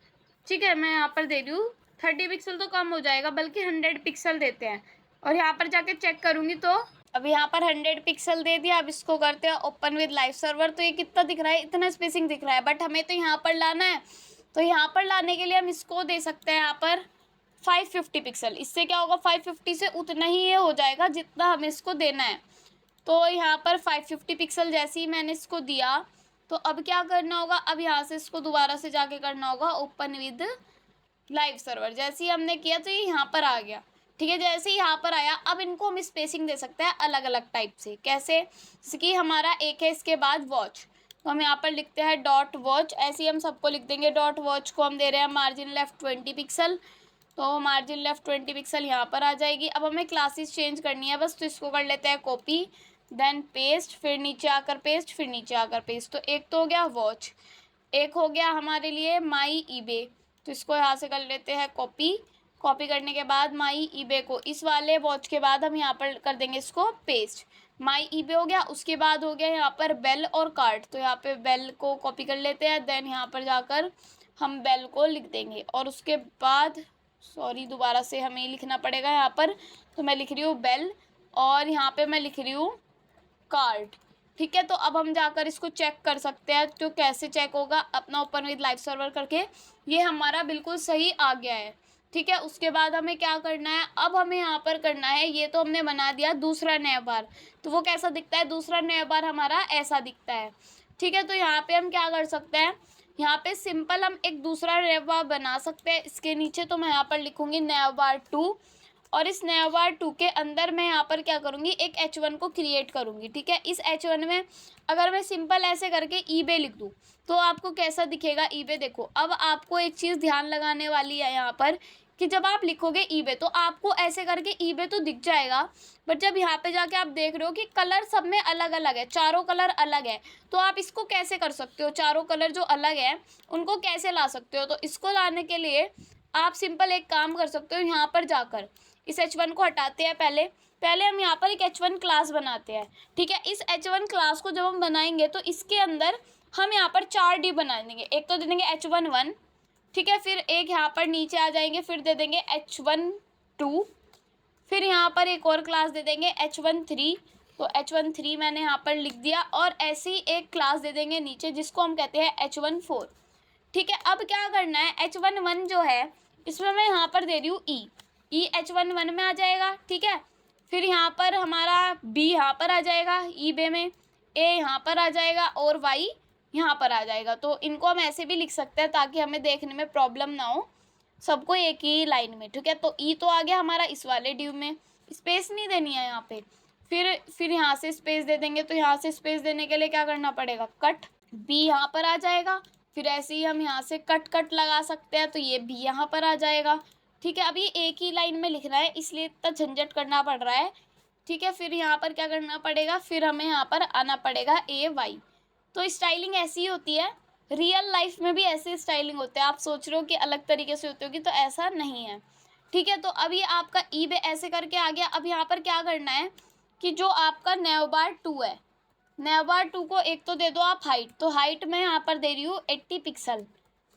ठीक है। मैं यहाँ पर दे रही हूँ 30 पिक्सल, तो कम हो जाएगा, बल्कि 100 पिक्सल देते हैं। और यहाँ पर जाके चेक करूँगी तो अब यहाँ पर 100 पिक्सल दे दिया। अब इसको करते हैं ओपन विद लाइव सर्वर। तो ये कितना दिख रहा है, इतना स्पेसिंग दिख रहा है, बट हमें तो यहाँ पर लाना है। तो यहाँ पर लाने के लिए हम इसको दे सकते हैं यहाँ पर 550 पिक्सल। इससे क्या होगा, 550 से उतना ही ये हो जाएगा जितना हमें इसको देना है। तो यहाँ पर 550 पिक्सल जैसे ही मैंने इसको दिया, तो अब क्या करना होगा, अब यहाँ से इसको दोबारा से जाके करना होगा ओपन विद लाइव सर्वर। जैसे ही हमने किया तो ये यहाँ पर आ गया, ठीक है। जैसे ही यहाँ पर आया, अब इनको हम स्पेसिंग दे सकते हैं अलग अलग टाइप से। कैसे, जैसे कि हमारा एक है इसके बाद वॉच, तो हम यहाँ पर लिखते हैं डॉट वॉच। ऐसे ही हम सबको लिख देंगे। डॉट वॉच को हम दे रहे हैं मार्जिन लेफ्ट 20 पिक्सल, तो मार्जिन लेफ्ट 20 पिक्सल यहाँ पर आ जाएगी। अब हमें क्लासेस चेंज करनी है बस, तो इसको कर लेते हैं कॉपी, देन पेस्ट, फिर नीचे आकर पेस्ट, फिर नीचे आकर पेस्ट। तो एक तो हो गया वॉच, एक हो गया हमारे लिए माई ईबे। तो इसको यहाँ से कर लेते हैं कॉपी, कॉपी करने के बाद माई ईबे को इस वाले वॉच के बाद हम यहाँ पर कर देंगे इसको पेस्ट। माई ईबे हो गया, उसके बाद हो गया यहाँ पर बेल और कार्ड। तो यहाँ पे बेल को कॉपी कर लेते हैं, देन यहाँ पर जाकर हम बेल को लिख देंगे। और उसके बाद सॉरी दोबारा से हमें लिखना पड़ेगा यहाँ पर, तो मैं लिख रही हूँ बेल और यहाँ पे मैं लिख रही हूँ कार्ड, ठीक है। तो अब हम जाकर इसको चेक कर सकते हैं। तो कैसे चेक होगा, अपना ओपन विद लाइव सर्वर करके, ये हमारा बिल्कुल सही आ गया है, ठीक है। उसके बाद हमें क्या करना है, अब हमें यहाँ पर करना है, ये तो हमने बना दिया दूसरा नया बार। तो वो कैसा दिखता है, दूसरा नया बार हमारा ऐसा दिखता है, ठीक है। तो यहाँ पे हम क्या कर सकते हैं, यहाँ पे सिंपल हम एक दूसरा नया बार बना सकते हैं। इसके नीचे तो मैं यहाँ पर लिखूँगी नया बार 2, और इस नया बार 2 के अंदर मैं यहाँ पर क्या करूँगी, एक H1 को क्रिएट करूँगी, ठीक है। इस H1 में अगर मैं सिंपल ऐसे करके ईबे लिख दूँ तो आपको कैसा दिखेगा ईबे। देखो, अब आपको एक चीज़ ध्यान लगाने वाली है यहाँ पर कि जब आप लिखोगे ईबे तो आपको ऐसे करके ईबे तो दिख जाएगा, बट जब यहाँ पे जाके आप देख रहे हो कि कलर सब में अलग अलग है, चारों कलर अलग है, तो आप इसको कैसे कर सकते हो, चारों कलर जो अलग है उनको कैसे ला सकते हो। तो इसको लाने के लिए आप सिंपल एक काम कर सकते हो, यहाँ पर जाकर इस H1 को हटाते हैं। पहले हम यहाँ पर एक H1 क्लास बनाते हैं, ठीक है। इस H1 क्लास को जब हम बनाएंगे तो इसके अंदर हम यहाँ पर 4 डी बना देंगे। एक तो दे देंगे H1 ठीक है, फिर एक यहाँ पर नीचे आ जाएंगे, फिर दे देंगे H1 फिर यहाँ पर एक और क्लास दे देंगे H1 तो H1 मैंने यहाँ पर लिख दिया। और ऐसी एक क्लास दे देंगे नीचे जिसको हम कहते हैं H1 ठीक है। अब क्या करना है, H1 जो है इसमें मैं यहाँ पर दे रही हूँ ई H1 में आ जाएगा, ठीक है। फिर यहाँ पर हमारा B यहाँ पर आ जाएगा ईबे में, A यहाँ पर आ जाएगा और Y यहाँ पर आ जाएगा। तो इनको हम ऐसे भी लिख सकते हैं ताकि हमें देखने में प्रॉब्लम ना हो, सबको एक ही लाइन में, ठीक है। तो ई तो आ गया हमारा इस वाले ड्यू में, स्पेस नहीं देनी है यहाँ पे। फिर यहाँ से स्पेस दे देंगे। तो यहाँ से स्पेस देने के लिए क्या करना पड़ेगा, कट, बी यहाँ पर आ जाएगा। फिर ऐसे ही हम यहाँ से कट लगा सकते हैं, तो ये भी यहाँ पर आ जाएगा, ठीक है। अब ये एक ही लाइन में लिखना है इसलिए इतना झंझट करना पड़ रहा है, ठीक है। फिर यहाँ पर क्या करना पड़ेगा, फिर हमें यहाँ पर आना पड़ेगा AY। तो स्टाइलिंग ऐसी ही होती है, रियल लाइफ में भी ऐसे स्टाइलिंग होते हैं। आप सोच रहे हो कि अलग तरीके से होती होगी, तो ऐसा नहीं है, ठीक है। तो अभी आपका ईबे ऐसे करके आ गया। अब यहाँ पर क्या करना है कि जो आपका नेवबार 2 है, नेवबार 2 को एक तो दे दो आप हाइट। तो हाइट में यहाँ पर दे रही हूँ 80 पिक्सल,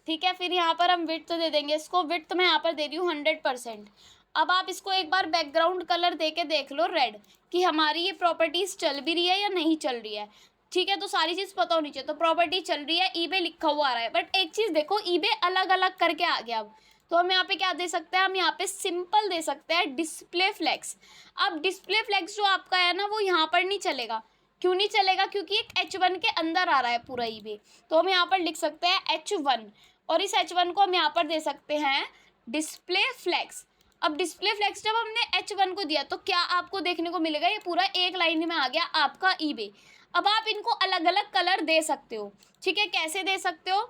ठीक है। फिर यहाँ पर हम विड्थ दे देंगे इसको, विड्थ मैं यहाँ पर दे रही हूँ 100%। अब आप इसको एक बार बैकग्राउंड कलर दे के देख लो रेड, कि हमारी ये प्रॉपर्टीज चल भी रही है या नहीं चल रही है। ठीक है, तो सारी चीज़ पता होनी चाहिए। तो प्रॉपर्टी चल रही है, ईबे लिखा हुआ आ रहा है, बट एक चीज़ देखो, ईबे अलग अलग करके आ गया। अब तो हम यहाँ पे क्या दे सकते हैं, हम यहाँ पे सिंपल दे सकते हैं डिस्प्ले फ्लेक्स। अब डिस्प्ले फ्लेक्स जो आपका है ना, वो यहाँ पर नहीं चलेगा। क्यों नहीं चलेगा? क्योंकि एक H1 के अंदर आ रहा है पूरा ईबे। तो हम यहाँ पर लिख सकते हैं H1, और इस H1 को हम यहाँ पर दे सकते हैं डिस्प्ले फ्लेक्स। अब डिस्प्ले फ्लेक्स जब हमने H1 को दिया तो क्या आपको देखने को मिलेगा, ये पूरा एक लाइन में आ गया आपका ईबे। अब आप इनको अलग अलग कलर दे सकते हो। ठीक है, कैसे दे सकते हो?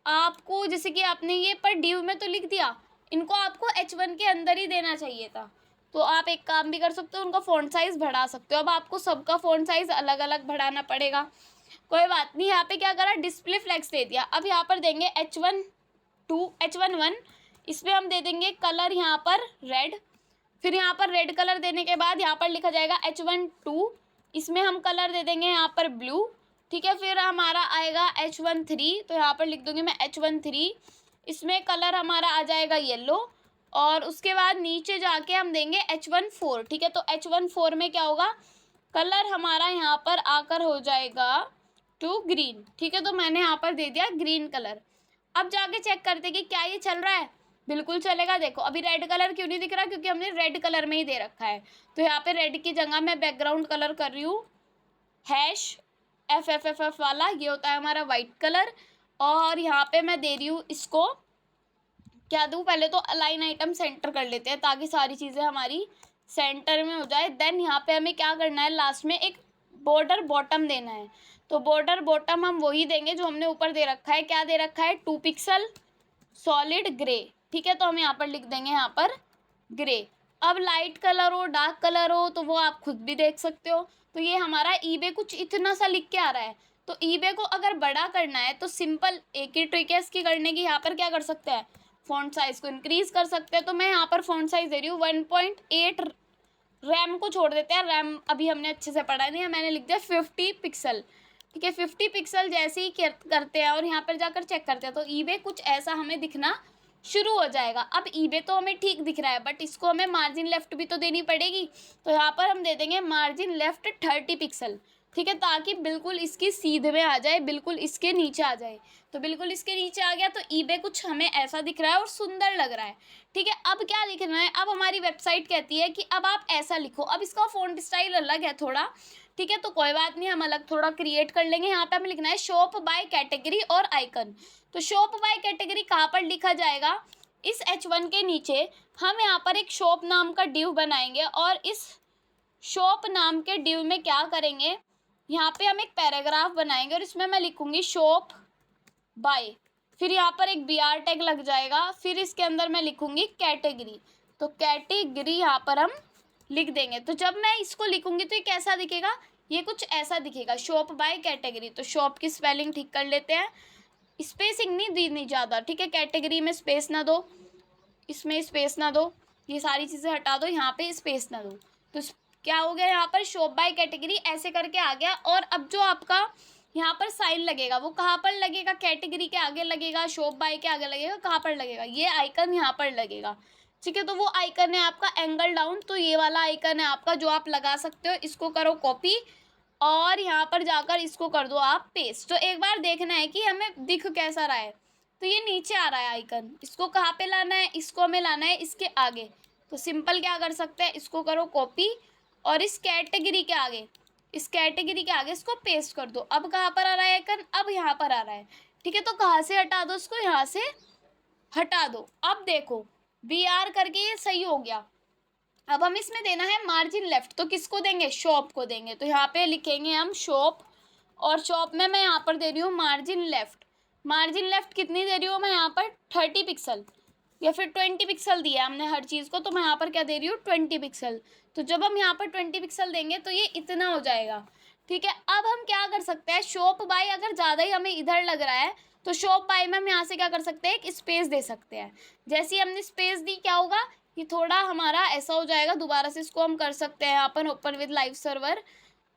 आपको जैसे कि आपने ये पर डिव में तो लिख दिया, इनको आपको H1 के अंदर ही देना चाहिए था। तो आप एक काम भी कर सकते हो, उनका फ़ॉन्ट साइज़ बढ़ा सकते हो। अब आपको सबका फ़ॉन्ट साइज़ अलग अलग बढ़ाना पड़ेगा, कोई बात नहीं। यहाँ पे क्या करा, डिस्प्ले फ्लेक्स दे दिया। अब यहाँ पर देंगे H1 इसमें हम दे देंगे कलर यहाँ पर रेड। फिर यहाँ पर रेड कलर देने के बाद यहाँ पर लिखा जाएगा H1 इसमें हम कलर दे देंगे यहाँ पर ब्लू। ठीक है, फिर हमारा आएगा H1 तो यहाँ पर लिख दूँगी मैं H1 इसमें कलर हमारा आ जाएगा येलो। और उसके बाद नीचे जाके हम देंगे H1 ठीक है, तो H1 में क्या होगा, कलर हमारा यहाँ पर आकर हो जाएगा टू ग्रीन। ठीक है, तो मैंने यहाँ पर दे दिया ग्रीन कलर। अब जाके चेक करते कि क्या ये चल रहा है। बिल्कुल चलेगा। देखो अभी रेड कलर क्यों नहीं दिख रहा, क्योंकि हमने रेड कलर में ही दे रखा है। तो यहाँ पे रेड की जगह मैं बैकग्राउंड कलर कर रही हूँ #FFFF वाला, ये होता है हमारा वाइट कलर। और यहाँ पे मैं दे रही हूँ इसको, क्या दूँ, पहले तो अलाइन आइटम सेंटर कर लेते हैं ताकि सारी चीज़ें हमारी सेंटर में हो जाए। देन यहाँ पे हमें क्या करना है, लास्ट में एक बॉर्डर बॉटम देना है। तो बॉर्डर बॉटम हम वही देंगे जो हमने ऊपर दे रखा है। क्या दे रखा है, 2 पिक्सल सॉलिड ग्रे। ठीक है, तो हम यहाँ पर लिख देंगे यहाँ पर ग्रे। अब लाइट कलर हो डार्क कलर हो तो वो आप खुद भी देख सकते हो। तो ये हमारा ईबे कुछ इतना सा लिख के आ रहा है। तो ईबे को अगर बड़ा करना है तो सिंपल एक ही ट्रिक है इसकी करने की। यहाँ पर क्या कर सकते हैं, फ़ॉन्ट साइज़ को इंक्रीज कर सकते हैं। तो मैं यहाँ पर फ़ॉन्ट साइज़ दे रही हूँ 1.8। रैम को छोड़ देते हैं, रैम अभी हमने अच्छे से पढ़ा नहीं है, मैंने लिख दिया 50 पिक्सल। ठीक है, 50 पिक्सल जैसे ही करते हैं और यहाँ पर जाकर चेक करते हैं तो ईबे कुछ ऐसा हमें दिखना शुरू हो जाएगा। अब ईबे तो हमें ठीक दिख रहा है, बट इसको हमें मार्जिन लेफ्ट भी तो देनी पड़ेगी। तो यहाँ पर हम दे देंगे मार्जिन लेफ्ट 30 पिक्सल। ठीक है, ताकि बिल्कुल इसकी सीधे में आ जाए, बिल्कुल इसके नीचे आ जाए। तो बिल्कुल इसके नीचे आ गया तो ईबे कुछ हमें ऐसा दिख रहा है और सुंदर लग रहा है। ठीक है, अब क्या लिखना है, अब हमारी वेबसाइट कहती है कि अब आप ऐसा लिखो। अब इसका फ़ॉन्ट स्टाइल अलग है थोड़ा। ठीक है, तो कोई बात नहीं, हम अलग थोड़ा क्रिएट कर लेंगे। यहाँ पे हमें लिखना है शॉप बाय कैटेगरी और आइकन। तो शॉप बाय कैटेगरी कहाँ पर लिखा जाएगा, इस H1 के नीचे हम यहाँ पर एक शॉप नाम का डिव बनाएंगे। और इस शॉप नाम के डिव में क्या करेंगे, यहाँ पे हम एक पैराग्राफ बनाएंगे और इसमें मैं लिखूंगी शॉप बाय। फिर यहाँ पर एक BR टैग लग जाएगा। फिर इसके अंदर मैं लिखूंगी कैटेगरी। तो कैटेगरी यहाँ पर हम लिख देंगे। तो जब मैं इसको लिखूंगी तो ये कैसा दिखेगा, ये कुछ ऐसा दिखेगा, शॉप बाय कैटेगरी। तो शॉप की स्पेलिंग ठीक कर लेते हैं, स्पेसिंग नहीं दी ज़्यादा। ठीक है, कैटेगरी में स्पेस ना दो, इसमें स्पेस ना दो, ये सारी चीज़ें हटा दो, यहाँ पे स्पेस ना दो। तो क्या हो गया, यहाँ पर शॉप बाय कैटेगरी ऐसे करके आ गया। और अब जो आपका यहाँ पर साइन लगेगा वो कहाँ पर लगेगा, कैटेगरी के आगे लगेगा, शॉप बाय के आगे लगेगा, कहाँ पर लगेगा, ये आइकन यहाँ पर लगेगा। ठीक है, तो वो आइकन है आपका एंगल डाउन। तो ये वाला आइकन है आपका जो आप लगा सकते हो। इसको करो कॉपी और यहाँ पर जाकर इसको कर दो आप पेस्ट। तो एक बार देखना है कि हमें दिख कैसा रहा है। तो ये नीचे आ रहा है आइकन, इसको कहाँ पे लाना है, इसको हमें लाना है इसके आगे। तो सिंपल क्या कर सकते हैं, इसको करो कॉपी और इस कैटेगरी के आगे, इस कैटेगरी के आगे इसको पेस्ट कर दो। अब कहाँ पर आ रहा है आइकन, अब यहाँ पर आ रहा है। ठीक है, तो कहाँ से हटा दो इसको, यहाँ से हटा दो। अब देखो BR करके ये सही हो गया। अब हम इसमें देना है मार्जिन लेफ्ट। तो किसको देंगे, शॉप को देंगे। तो यहाँ पे लिखेंगे हम शॉप, और शॉप में मैं यहाँ पर दे रही हूँ मार्जिन लेफ्ट। मार्जिन लेफ्ट कितनी दे रही हूँ मैं यहाँ पर, 30 पिक्सल या फिर 20 पिक्सल दिया हमने हर चीज़ को। तो मैं यहाँ पर क्या दे रही हूँ, 20 पिक्सल। तो जब हम यहाँ पर 20 पिक्सल देंगे तो ये इतना हो जाएगा। ठीक है, अब हम क्या कर सकते हैं, शॉप बाय अगर ज़्यादा ही हमें इधर लग रहा है तो शॉप बाय में हम यहाँ से क्या कर सकते हैं, एक स्पेस दे सकते हैं। जैसे ही हमने स्पेस दी क्या होगा, ये थोड़ा हमारा ऐसा हो जाएगा। दोबारा से इसको हम कर सकते हैं यहाँ पर ओपन विद लाइव सर्वर।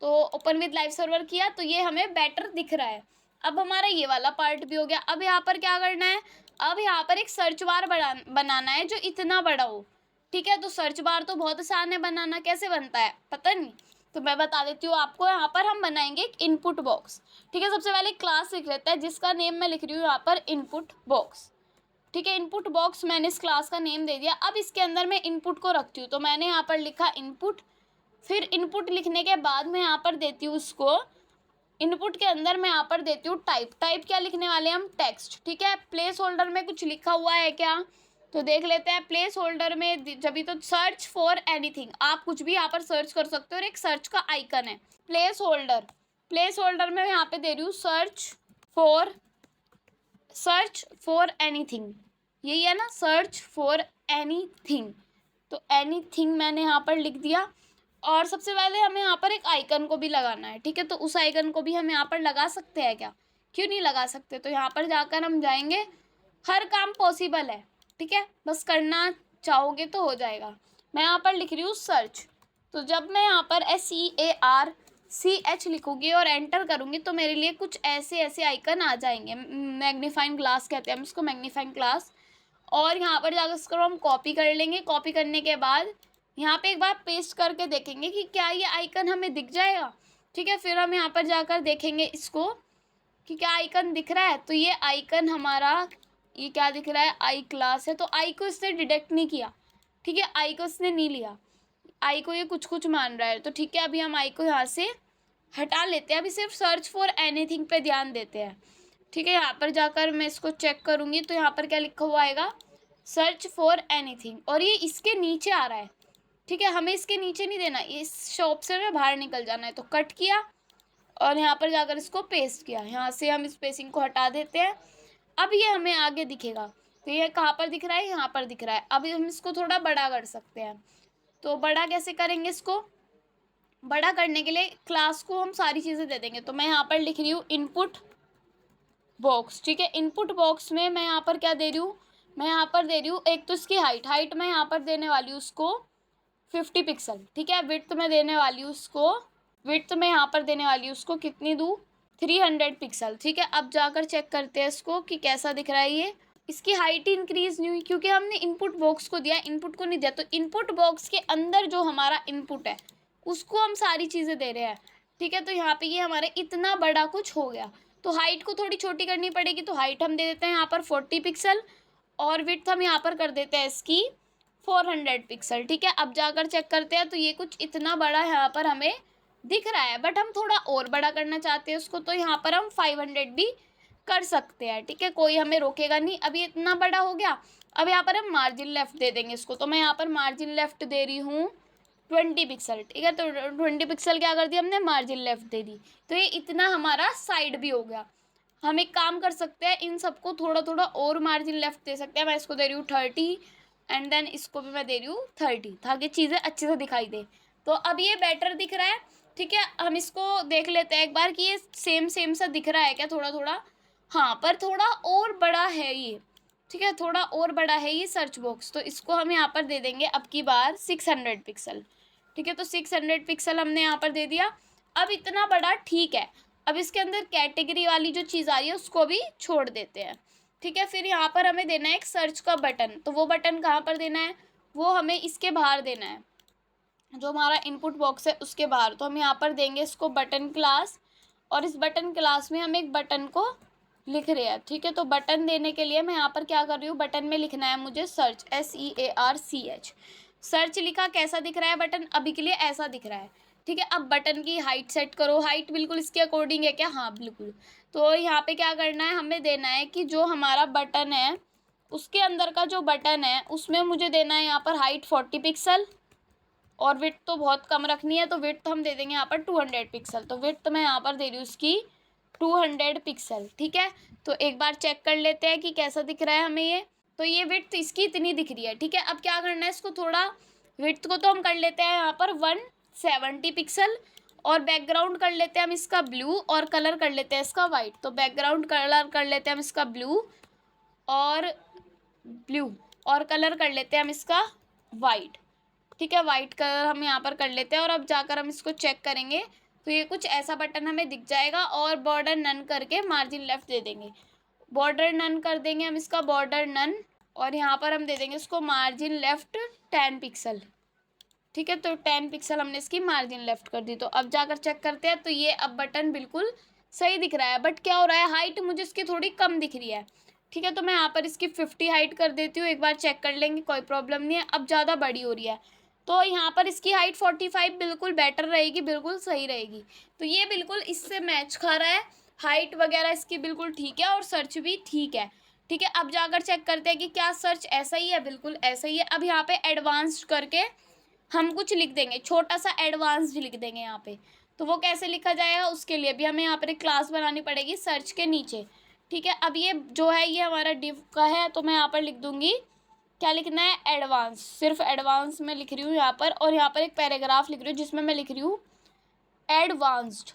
तो ओपन विद लाइव सर्वर किया तो ये हमें बेटर दिख रहा है। अब हमारा ये वाला पार्ट भी हो गया। अब यहाँ पर क्या करना है, अब यहाँ पर एक सर्च बार बनाना है जो इतना बड़ा हो, ठीक है। तो सर्च बार तो बहुत आसान है बनाना, कैसे बनता है पता नहीं, तो मैं बता देती हूँ आपको। यहाँ पर हम बनाएंगे एक इनपुट बॉक्स, ठीक है। सबसे पहले क्लास लिख लेते हैं जिसका नेम मैं लिख रही हूँ यहाँ पर इनपुट बॉक्स, ठीक है। इनपुट बॉक्स मैंने इस क्लास का नेम दे दिया। अब इसके अंदर मैं इनपुट को रखती हूँ, तो मैंने यहाँ पर लिखा इनपुट। फिर इनपुट लिखने के बाद मैं यहाँ पर देती हूँ उसको, इनपुट के अंदर मैं यहाँ पर देती हूँ टाइप। टाइप क्या लिखने वाले हैं हम, टेक्स्ट, ठीक है। प्लेस होल्डर में कुछ लिखा हुआ है क्या, तो देख लेते हैं। प्लेस होल्डर में जब भी तो सर्च फॉर एनीथिंग, आप कुछ भी यहाँ पर सर्च कर सकते हो, और एक सर्च का आइकन है प्लेस होल्डर। प्लेस होल्डर में यहाँ पे दे रही हूँ सर्च फॉर एनीथिंग, यही है ना, सर्च फॉर एनीथिंग। तो एनीथिंग मैंने यहाँ पर लिख दिया। और सबसे पहले हमें यहाँ पर एक आइकन को भी लगाना है, ठीक है। तो उस आइकन को भी हम यहाँ पर लगा सकते हैं क्या, क्यों नहीं लगा सकते। तो यहाँ पर जाकर हम जाएंगे, हर काम पॉसिबल है, ठीक है, बस करना चाहोगे तो हो जाएगा। मैं यहाँ पर लिख रही हूँ सर्च। तो जब मैं यहाँ पर SEARCH लिखूँगी और एंटर करूँगी तो मेरे लिए कुछ ऐसे आइकन आ जाएंगे। मैग्नीफाइंग ग्लास कहते हैं हम इसको, मैग्नीफाइंग ग्लास। और यहाँ पर जाकर इसको हम कॉपी कर लेंगे। कॉपी करने के बाद यहाँ पे एक बार पेस्ट करके देखेंगे कि क्या ये आइकन हमें दिख जाएगा, ठीक है। फिर हम यहाँ पर जाकर देखेंगे इसको कि क्या आइकन दिख रहा है। तो ये आइकन हमारा, ये क्या दिख रहा है, आई क्लास है। तो आई को इसने डिटेक्ट नहीं किया, ठीक है, आई को इसने नहीं लिया, आई को ये कुछ मान रहा है। तो ठीक है, अभी हम आई को यहाँ से हटा लेते हैं। अभी सिर्फ सर्च फॉर एनीथिंग पे ध्यान देते हैं, ठीक है। यहाँ पर जाकर मैं इसको चेक करूँगी तो यहाँ पर क्या लिखा हुआ आएगा, सर्च फॉर एनीथिंग, और ये इसके नीचे आ रहा है, ठीक है। हमें इसके नीचे नहीं देना, इस शॉप से हमें बाहर निकल जाना है। तो कट किया और यहाँ पर जाकर इसको पेस्ट किया। यहाँ से हम स्पेसिंग को हटा देते हैं। अब ये हमें आगे दिखेगा। तो ये कहाँ पर दिख रहा है, यहाँ पर दिख रहा है। अभी हम इसको थोड़ा बड़ा कर सकते हैं। तो बड़ा कैसे करेंगे, इसको बड़ा करने के लिए क्लास को हम सारी चीज़ें दे देंगे। तो मैं यहाँ पर लिख रही हूँ इनपुट बॉक्स, ठीक है। इनपुट बॉक्स में मैं यहाँ पर क्या दे रही हूँ, मैं यहाँ पर दे रही हूँ एक तो इसकी हाइट मैं यहाँ पर देने वाली हूँ उसको 50 पिक्सल, ठीक है। विड्थ में देने वाली हूँ उसको, विड्थ में यहाँ पर देने वाली हूँ उसको कितनी दूँ, 300 पिक्सल, ठीक है। अब जाकर चेक करते हैं इसको कि कैसा दिख रहा है ये। इसकी हाइट इंक्रीज नहीं हुई क्योंकि हमने इनपुट बॉक्स को दिया, इनपुट को नहीं दिया। तो इनपुट बॉक्स के अंदर जो हमारा इनपुट है उसको हम सारी चीज़ें दे रहे हैं, ठीक है। तो यहाँ पे ये हमारे इतना बड़ा कुछ हो गया। तो हाइट को थोड़ी छोटी करनी पड़ेगी। तो हाइट हम दे देते हैं यहाँ पर 40 पिक्सल, और विड्थ हम यहाँ पर कर देते हैं इसकी 400 पिक्सल, ठीक है। अब जाकर चेक करते हैं तो ये कुछ इतना बड़ा यहाँ पर हमें दिख रहा है, बट हम थोड़ा और बड़ा करना चाहते हैं उसको। तो यहाँ पर हम 500 भी कर सकते हैं, ठीक है, कोई हमें रोकेगा नहीं। अभी इतना बड़ा हो गया। अब यहाँ पर हम मार्जिन लेफ्ट दे देंगे इसको। तो मैं यहाँ पर मार्जिन लेफ्ट दे रही हूँ 20 पिक्सल, ठीक है। तो 20 पिक्सल क्या कर दिया हमने, मार्जिन लेफ्ट दे दी। तो ये इतना हमारा साइड भी हो गया। हम एक काम कर सकते हैं, इन सबको थोड़ा थोड़ा और मार्जिन लेफ्ट दे सकते हैं। मैं इसको दे रही हूँ 30, एंड देन इसको भी मैं दे रही हूँ 30, ताकि चीज़ें अच्छे से दिखाई दे। तो अब ये बेटर दिख रहा है, ठीक है। हम इसको देख लेते हैं एक बार कि ये सेम सा दिख रहा है क्या, थोड़ा थोड़ा, हाँ, पर थोड़ा और बड़ा है ये, ठीक है, थोड़ा और बड़ा है ये सर्च बॉक्स। तो इसको हम यहाँ पर दे देंगे अब की बार 600 पिक्सल, ठीक है। तो 600 पिक्सल हमने यहाँ पर दे दिया। अब इतना बड़ा ठीक है। अब इसके अंदर कैटेगरी वाली जो चीज़ आ रही है उसको भी छोड़ देते हैं, ठीक है। फिर यहाँ पर हमें देना है एक सर्च का बटन। तो वो बटन कहाँ पर देना है, वो हमें इसके बाहर देना है, जो हमारा इनपुट बॉक्स है उसके बाहर। तो हम यहाँ पर देंगे इसको बटन क्लास, और इस बटन क्लास में हम एक बटन को लिख रहे हैं, ठीक है। तो बटन देने के लिए मैं यहाँ पर क्या कर रही हूँ, बटन में लिखना है मुझे सर्च, SEARCH। सर्च लिखा, कैसा दिख रहा है बटन, अभी के लिए ऐसा दिख रहा है, ठीक है। अब बटन की हाइट सेट करो, हाइट बिल्कुल इसके अकॉर्डिंग है क्या, हाँ बिल्कुल। तो यहाँ पे क्या करना है, हमें देना है कि जो हमारा बटन है उसके अंदर का जो बटन है उसमें मुझे देना है यहाँ पर हाइट 40 पिक्सल, और विड्थ तो बहुत कम रखनी है। तो विड्थ हम दे देंगे यहाँ पर 200 पिक्सल। तो विड्थ मैं यहाँ पर दे रही हूँ उसकी 200 पिक्सल, ठीक है। तो एक बार चेक कर लेते हैं कि कैसा दिख रहा है हमें ये। तो ये विड्थ इसकी इतनी दिख रही है, ठीक है। अब क्या करना है, इसको थोड़ा विड्थ को तो हम कर लेते हैं यहाँ पर 170 पिक्सल, और बैकग्राउंड कर लेते हैं हम इसका ब्लू, और कलर कर लेते हैं इसका वाइट। तो बैकग्राउंड कलर कर लेते हैं हम इसका ब्लू, और कलर कर लेते हैं हम इसका वाइट, ठीक है। वाइट कलर हम यहाँ पर कर लेते हैं। और अब जाकर हम इसको चेक करेंगे तो ये कुछ ऐसा बटन हमें दिख जाएगा और बॉर्डर नन करके मार्जिन लेफ्ट दे देंगे। बॉर्डर नन कर देंगे हम इसका, बॉर्डर नन, और यहाँ पर हम दे देंगे इसको मार्जिन लेफ्ट 10 पिक्सल। ठीक है, तो 10 पिक्सल हमने इसकी मार्जिन लेफ्ट कर दी। तो अब जाकर चेक करते हैं, तो ये अब बटन बिल्कुल सही दिख रहा है। बट क्या हो रहा है, हाइट मुझे इसकी थोड़ी कम दिख रही है। ठीक है, तो मैं यहाँ पर इसकी 50 हाइट कर देती हूँ, एक बार चेक कर लेंगे, कोई प्रॉब्लम नहीं है। अब ज़्यादा बड़ी हो रही है, तो यहाँ पर इसकी हाइट 45 बिल्कुल बेटर रहेगी, बिल्कुल सही रहेगी। तो ये बिल्कुल इससे मैच खा रहा है, हाइट वगैरह इसकी बिल्कुल ठीक है और सर्च भी ठीक है। ठीक है, अब जाकर चेक करते हैं कि क्या सर्च ऐसा ही है, बिल्कुल ऐसा ही है। अब यहाँ पे एडवांस्ड करके हम कुछ लिख देंगे, छोटा सा एडवांस्ड लिख देंगे यहाँ पे। तो वो कैसे लिखा जाएगा, उसके लिए भी हमें यहाँ पर एक क्लास बनानी पड़ेगी सर्च के नीचे। ठीक है, अब ये जो है ये हमारा डिव का है, तो मैं यहाँ पर लिख दूँगी, क्या लिखना है, एडवांस, सिर्फ एडवांस में लिख रही हूँ यहाँ पर। और यहाँ पर एक पैराग्राफ लिख रही हूँ जिसमें मैं लिख रही हूँ एडवांस्ड।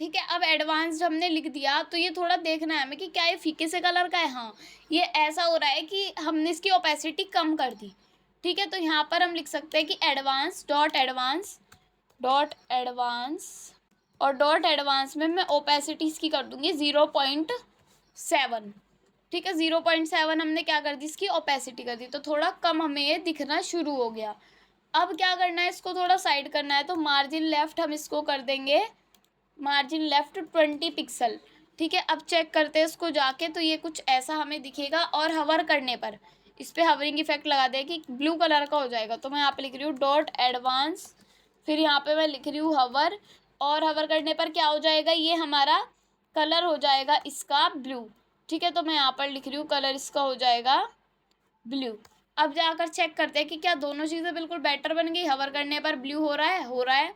ठीक है, अब एडवांस्ड हमने लिख दिया, तो ये थोड़ा देखना है हमें कि क्या ये फीके से कलर का है। हाँ, ये ऐसा हो रहा है कि हमने इसकी ओपेसिटी कम कर दी। ठीक है, तो यहाँ पर हम लिख सकते हैं कि advance dot advance dot advance, और डॉट एडवांस में मैं ओपेसिटी इसकी कर दूँगी 0.7। ठीक है, 0.7 हमने क्या कर दी, इसकी ओपेसिटी कर दी, तो थोड़ा कम हमें ये दिखना शुरू हो गया। अब क्या करना है, इसको थोड़ा साइड करना है, तो मार्जिन लेफ्ट हम इसको कर देंगे मार्जिन लेफ्ट 20 पिक्सल। ठीक है, अब चेक करते हैं इसको जाके, तो ये कुछ ऐसा हमें दिखेगा। और हवर करने पर इस पर हवरिंग इफेक्ट लगा दे कि ब्लू कलर का हो जाएगा। तो मैं यहाँ पे लिख रही हूँ डॉट एडवांस, फिर यहाँ पे मैं लिख रही हूँ हवर, और हवर करने पर क्या हो जाएगा, ये हमारा कलर हो जाएगा इसका ब्लू। ठीक है, तो मैं यहाँ पर लिख रही हूँ कलर इसका हो जाएगा ब्लू। अब जाकर चेक करते हैं कि क्या दोनों चीज़ें बिल्कुल बेटर बन गई। हवर करने पर ब्लू हो रहा है।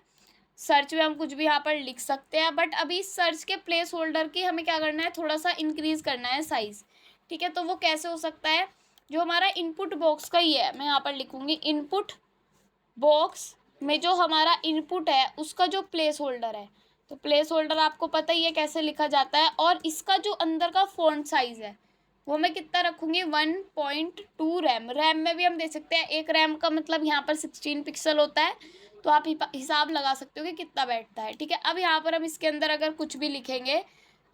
सर्च में हम कुछ भी यहाँ पर लिख सकते हैं, बट अभी सर्च के प्लेस होल्डर की हमें क्या करना है, थोड़ा सा इंक्रीज़ करना है साइज़। ठीक है, तो वो कैसे हो सकता है, जो हमारा इनपुट बॉक्स का ही है, मैं यहाँ पर लिखूँगी इनपुट बॉक्स में जो हमारा इनपुट है उसका जो प्लेस होल्डर है। तो प्लेस होल्डर आपको पता ही है कैसे लिखा जाता है। और इसका जो अंदर का फ़ॉन्ट साइज़ है वो मैं कितना रखूँगी, 1.2 रैम। रैम में भी हम दे सकते हैं, एक रैम का मतलब यहाँ पर 16 पिक्सल होता है, तो आप हिसाब लगा सकते हो कि कितना बैठता है। ठीक है, अब यहाँ पर हम इसके अंदर अगर कुछ भी लिखेंगे,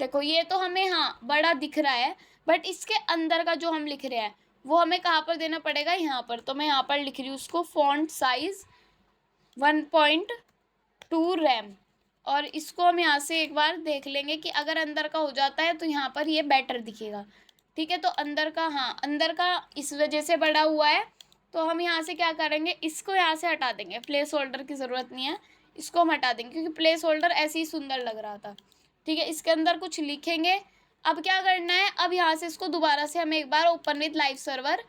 देखो ये तो हमें हाँ बड़ा दिख रहा है, बट इसके अंदर का जो हम लिख रहे हैं वो हमें कहाँ पर देना पड़ेगा, यहाँ पर। तो मैं यहाँ पर लिख रही हूँ उसको फ़ॉन्ट साइज़ 1.2 रैम। और इसको हम यहाँ से एक बार देख लेंगे कि अगर अंदर का हो जाता है तो यहाँ पर ये बेटर दिखेगा। ठीक है, तो अंदर का, हाँ अंदर का इस वजह से बड़ा हुआ है, तो हम यहाँ से क्या करेंगे, इसको यहाँ से हटा देंगे, प्लेस होल्डर की ज़रूरत नहीं है, इसको हम हटा देंगे क्योंकि प्लेस होल्डर ऐसे ही सुंदर लग रहा था। ठीक है, इसके अंदर कुछ लिखेंगे। अब क्या करना है, अब यहाँ से इसको दोबारा से हमें एक बार ओपन विद लाइव सर्वर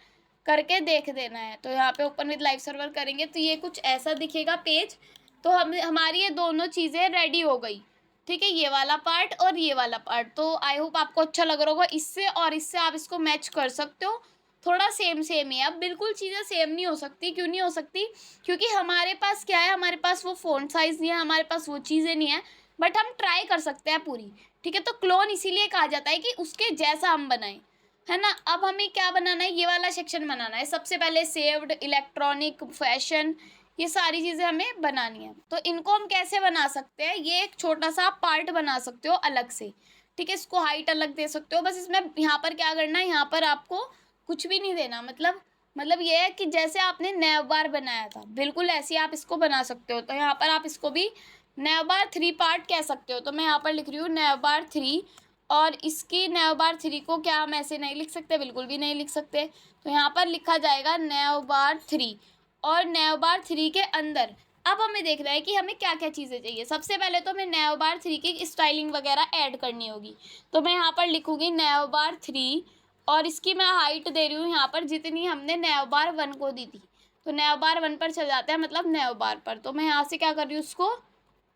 करके देख देना है। तो यहाँ पे ओपन विद लाइव सर्वर करेंगे तो ये कुछ ऐसा दिखेगा पेज। तो हमारी ये दोनों चीज़ें रेडी हो गई। ठीक है, ये वाला पार्ट और ये वाला पार्ट। तो आई होप आपको अच्छा लग रहा होगा। इससे और इससे आप इसको मैच कर सकते हो, थोड़ा सेम सेम ही है। अब बिल्कुल चीज़ें सेम नहीं हो सकती, क्यों नहीं हो सकती, क्योंकि हमारे पास क्या है, हमारे पास वो फ़ॉन्ट साइज़ नहीं है, हमारे पास वो चीज़ें नहीं है, बट हम ट्राई कर सकते हैं पूरी। ठीक है, तो क्लोन इसीलिए कहा जाता है कि उसके जैसा हम बनाएं, है ना। अब हमें क्या बनाना है, ये वाला सेक्शन बनाना है। सबसे पहले सेव्ड, इलेक्ट्रॉनिक, फैशन, ये सारी चीज़ें हमें बनानी है। तो इनको हम कैसे बना सकते हैं, ये एक छोटा सा पार्ट बना सकते हो अलग से। ठीक है, इसको हाइट अलग दे सकते हो। बस इसमें यहाँ पर क्या करना है, यहाँ पर आपको कुछ भी नहीं देना। मतलब ये है कि जैसे आपने नैवबार बनाया था बिल्कुल ऐसे आप इसको बना सकते हो। तो यहाँ पर आप इसको भी नैवबार 3 पार्ट कह सकते हो। तो मैं यहाँ पर लिख रही हूँ नैवबार 3, और इसकी नैवबार 3 को क्या हम ऐसे नहीं लिख सकते, बिल्कुल भी नहीं लिख सकते। तो यहाँ पर लिखा जाएगा नैवबार 3, और नैवबार 3 के अंदर अब हमें देखना है कि हमें क्या क्या चीज़ें चाहिए। सबसे पहले तो हमें नैवबार 3 की स्टाइलिंग वगैरह ऐड करनी होगी। तो मैं यहाँ पर लिखूँगी नैवबार 3, और इसकी मैं हाइट दे रही हूँ यहाँ पर जितनी हमने नैवबार 1 को दी थी। तो नैवबार 1 पर चल जाते हैं, मतलब नैवबार पर। तो मैं यहाँ से क्या कर रही हूँ, उसको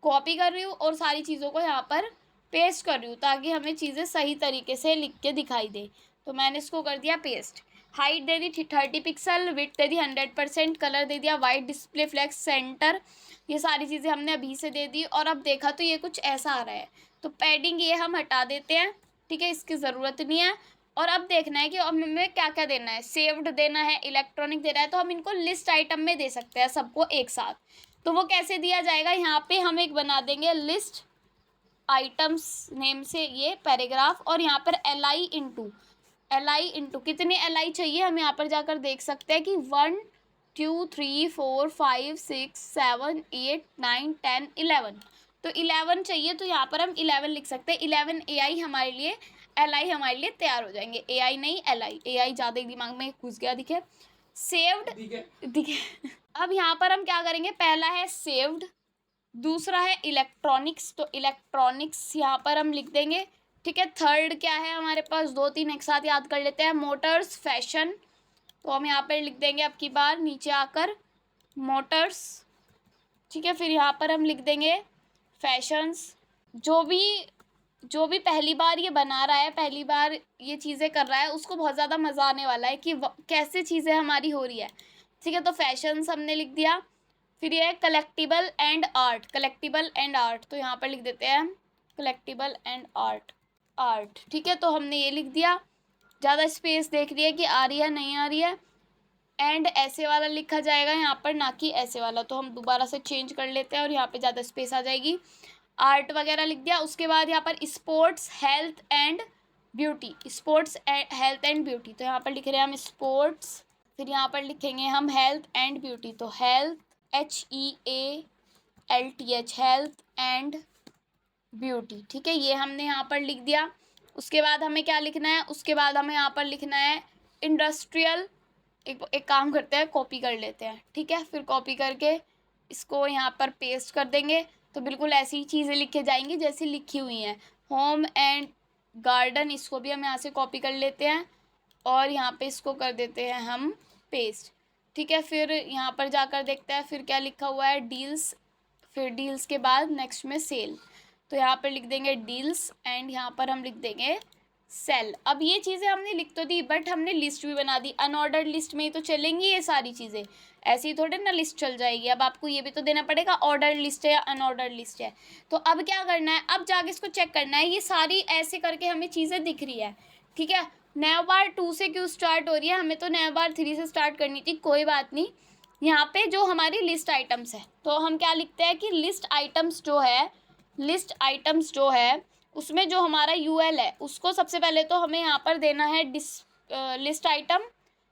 कॉपी कर रही हूँ और सारी चीज़ों को यहाँ पर पेस्ट कर रही हूँ ताकि हमें चीज़ें सही तरीके से लिख के दिखाई दे। तो मैंने इसको कर दिया पेस्ट। हाइट दे दी 30 पिक्सल, विड्थ दे दी 100%, कलर दे दिया वाइट, डिस्प्ले फ्लेक्स सेंटर, ये सारी चीज़ें हमने अभी से दे दी। और अब देखा तो ये कुछ ऐसा आ रहा है। तो पैडिंग ये हम हटा देते हैं, ठीक है, इसकी ज़रूरत नहीं है। और अब देखना है कि हमें क्या क्या देना है, सेव्ड देना है, इलेक्ट्रॉनिक देना है। तो हम इनको लिस्ट आइटम में दे सकते हैं सबको एक साथ। तो वो कैसे दिया जाएगा, यहाँ पे हम एक बना देंगे लिस्ट आइटम्स नेम से ये पैराग्राफ, और यहाँ पर एल आई इंटू कितने एल आई चाहिए हम यहाँ पर जाकर देख सकते हैं कि 1 2 3 4 5 6 7 8 9 10 11, तो 11 चाहिए, तो यहाँ पर हम 11 लिख सकते हैं। 11 ए आई हमारे लिए, एल आई हमारे लिए तैयार हो जाएंगे। ए आई नहीं एल आई, ए आई ज़्यादा ही दिमाग में घुस गया दिखे। सेव्ड दिखे। अब यहाँ पर हम क्या करेंगे, पहला है सेव्ड, दूसरा है इलेक्ट्रॉनिक्स, तो इलेक्ट्रॉनिक्स यहाँ पर हम लिख देंगे, ठीक है। थर्ड क्या है हमारे पास, 2 3 एक साथ याद कर लेते हैं, मोटर्स फैशन, तो हम यहाँ पर लिख देंगे अब की बार नीचे आकर मोटर्स, ठीक है। फिर यहाँ पर हम लिख देंगे फैशंस। जो भी पहली बार ये बना रहा है, पहली बार ये चीज़ें कर रहा है, उसको बहुत ज़्यादा मज़ा आने वाला है कि कैसे चीज़ें हमारी हो रही है, ठीक है। तो फैशंस हमने लिख दिया। फिर ये है collectible and art, collectible and art, तो यहाँ पर लिख देते हैं कलेक्टिबल एंड आर्ट, ठीक है। तो हमने ये लिख दिया। ज़्यादा स्पेस देख रही है कि आ रही है नहीं आ रही है। एंड ऐसे वाला लिखा जाएगा यहाँ पर, ना कि ऐसे वाला, तो हम दोबारा से चेंज कर लेते हैं और यहाँ पे ज़्यादा स्पेस आ जाएगी। आर्ट वगैरह लिख दिया। उसके बाद यहाँ पर sports health and beauty, sports health and beauty, तो यहाँ पर लिख रहे हैं हम स्पोर्ट्स, फिर यहाँ पर लिखेंगे हम हेल्थ एंड ब्यूटी, तो health HEALTH health and beauty, ठीक है। ये हमने यहाँ पर लिख दिया। उसके बाद हमें क्या लिखना है, उसके बाद हमें यहाँ पर लिखना है इंडस्ट्रियल। एक काम करते हैं, कॉपी कर लेते हैं, ठीक है। फिर कॉपी करके इसको यहाँ पर पेस्ट कर देंगे, तो बिल्कुल ऐसी ही चीज़ें लिखे जाएंगी जैसी लिखी हुई हैं। होम एंड गार्डन, इसको भी हम यहाँ से कॉपी कर लेते हैं और यहाँ पे इसको कर देते हैं हम पेस्ट, ठीक है। फिर यहाँ पर जाकर देखते हैं फिर क्या लिखा हुआ है, डील्स, फिर डील्स के बाद नेक्स्ट में सेल, तो यहाँ पर लिख देंगे डील्स एंड यहाँ पर हम लिख देंगे सेल। अब ये चीज़ें हमने लिख तो दी, बट हमने लिस्ट भी बना दी। अनऑर्डर्ड लिस्ट में ही तो चलेंगी ये सारी चीज़ें, ऐसी थोड़े ना लिस्ट चल जाएगी। अब आपको ये भी तो देना पड़ेगा ऑर्डर लिस्ट है या अनऑर्डर लिस्ट है। तो अब क्या करना है, अब जाके इसको चेक करना है, ये सारी ऐसे करके हमें चीज़ें दिख रही है, ठीक है। नैव बार 2 से क्यों स्टार्ट हो रही है, हमें तो नैव बार 3 से स्टार्ट करनी थी, कोई बात नहीं। यहाँ पे जो हमारी लिस्ट आइटम्स है, तो हम क्या लिखते हैं कि लिस्ट आइटम्स जो है उसमें जो हमारा यूएल है उसको सबसे पहले तो हमें यहाँ पर देना है list item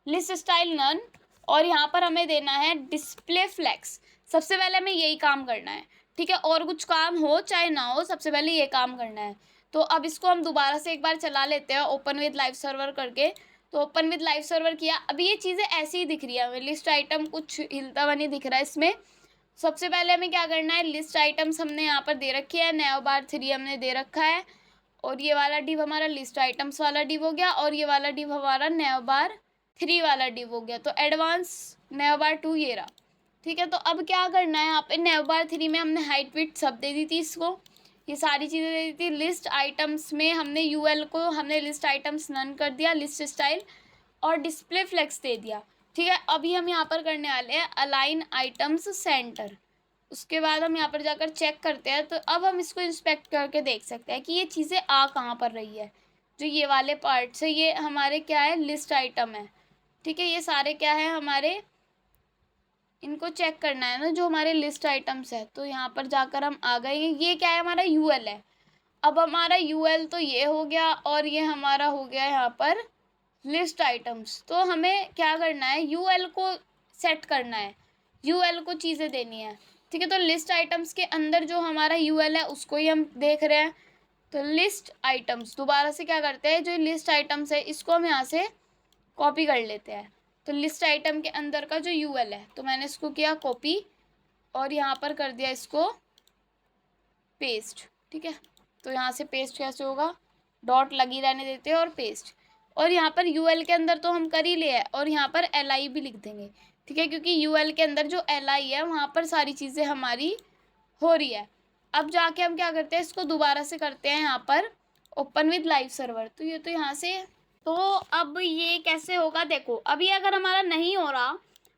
list style none, और यहाँ पर हमें देना है डिस्प्ले फ्लेक्स। सबसे पहले हमें यही काम करना है, ठीक है। और कुछ काम हो चाहे ना हो, सबसे पहले ये काम करना है। तो अब इसको हम दोबारा से एक बार चला लेते हैं ओपन विद लाइव सर्वर करके। तो ओपन विद लाइव सर्वर किया। अब ये चीज़ें ऐसी ही दिख रही है हमें, लिस्ट आइटम कुछ हिलता हुआ नहीं दिख रहा है इसमें। सबसे पहले हमें क्या करना है, लिस्ट आइटम्स हमने यहाँ पर दे रखी है, नैव बार 3 हमने दे रखा है, और ये वाला डिव हमारा लिस्ट आइटम्स वाला डिव हो गया, और ये वाला डिव हमारा नैव बार 3 वाला डिव हो गया। तो एडवांस नैव बार 2 ये रहा, ठीक है। तो अब क्या करना है, यहाँ पे नैव बार 3 में हमने हाइट विड्थ सब दे दी थी इसको, ये सारी चीज़ें दे दी थी। लिस्ट आइटम्स में हमने यूएल को हमने लिस्ट आइटम्स नन कर दिया, लिस्ट स्टाइल और डिस्प्ले फ्लेक्स दे दिया, ठीक है। अभी हम यहाँ पर करने वाले हैं अलाइन आइटम्स सेंटर। उसके बाद हम यहाँ पर जाकर चेक करते हैं, तो अब हम इसको इंस्पेक्ट करके देख सकते हैं कि ये चीज़ें आ कहाँ पर रही है। जो ये वाले पार्ट से ये हमारे क्या है, लिस्ट आइटम है, ठीक है। ये सारे क्या है हमारे, इनको चेक करना है ना जो हमारे लिस्ट आइटम्स है। तो यहाँ पर जाकर हम आ गए, ये क्या है हमारा यूएल है। अब हमारा यूएल तो ये हो गया, और ये हमारा हो गया यहाँ पर लिस्ट आइटम्स। तो हमें क्या करना है, यूएल को सेट करना है, यूएल को चीज़ें देनी है, ठीक है। तो लिस्ट आइटम्स के अंदर जो हमारा यूएल है उसको ही हम देख रहे हैं। तो लिस्ट आइटम्स दोबारा से क्या करते हैं, जो लिस्ट आइटम्स है इसको हम यहाँ से कॉपी कर लेते हैं। तो लिस्ट आइटम के अंदर का जो यूएल है, तो मैंने इसको किया कॉपी और यहाँ पर कर दिया इसको पेस्ट, ठीक है। तो यहाँ से पेस्ट कैसे होगा, डॉट लगी रहने देते हैं और पेस्ट, और यहाँ पर यूएल के अंदर तो हम कर ही लिए, और यहाँ पर एलआई भी लिख देंगे, ठीक है, क्योंकि यूएल के अंदर जो एलआई है वहाँ पर सारी चीज़ें हमारी हो रही है। अब जाके हम क्या करते हैं, इसको दोबारा से करते हैं यहाँ पर ओपन विद लाइव सर्वर। तो ये तो यहाँ से, तो अब ये कैसे होगा देखो, अभी अगर हमारा नहीं हो रहा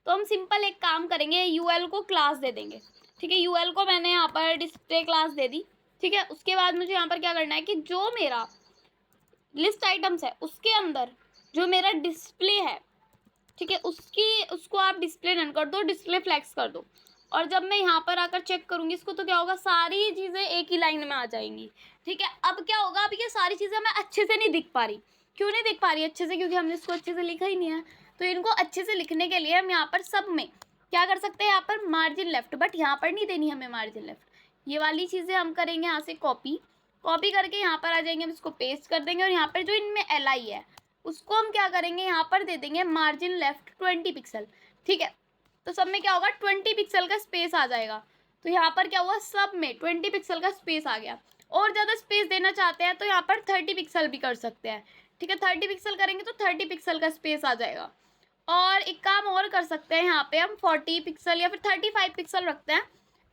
तो हम सिंपल एक काम करेंगे, यूएल को क्लास दे देंगे, ठीक है। यूएल को मैंने यहाँ पर डिस्प्ले क्लास दे दी, ठीक है। उसके बाद मुझे यहाँ पर क्या करना है कि जो मेरा लिस्ट आइटम्स है उसके अंदर जो मेरा डिस्प्ले है, ठीक है, उसको आप डिस्प्ले नन कर दो, डिस्प्ले फ्लेक्स कर दो। और जब मैं यहाँ पर आकर चेक करूँगी इसको तो क्या होगा, सारी चीज़ें एक ही लाइन में आ जाएंगी। ठीक है, अब क्या होगा, अब ये सारी चीज़ें मैं अच्छे से नहीं दिख पा रही। क्यों नहीं दिख पा रही अच्छे से? क्योंकि हमने इसको अच्छे से लिखा ही नहीं है। तो इनको अच्छे से लिखने के लिए हम यहाँ पर सब में क्या कर सकते हैं, यहाँ पर मार्जिन लेफ्ट, बट यहाँ पर नहीं देनी हमें मार्जिन लेफ्ट। ये वाली चीज़ें हम करेंगे यहाँ से कॉपी करके यहाँ पर आ जाएंगे, हम इसको पेस्ट कर देंगे और यहाँ पर जो इनमें LI है उसको हम क्या करेंगे, यहाँ पर दे देंगे मार्जिन लेफ्ट 20 पिक्सल। ठीक है, तो सब में क्या होगा, 20 पिक्सल का स्पेस आ जाएगा। तो यहाँ पर क्या हुआ, सब में 20 पिक्सल का स्पेस आ गया। और ज़्यादा स्पेस देना चाहते हैं तो यहाँ पर 30 पिक्सल भी कर सकते हैं। ठीक है, 30 पिक्सल करेंगे तो 30 पिक्सल का स्पेस आ जाएगा। और एक काम और कर सकते हैं, यहाँ पे हम 40 पिक्सल या फिर 35 पिक्सल रखते हैं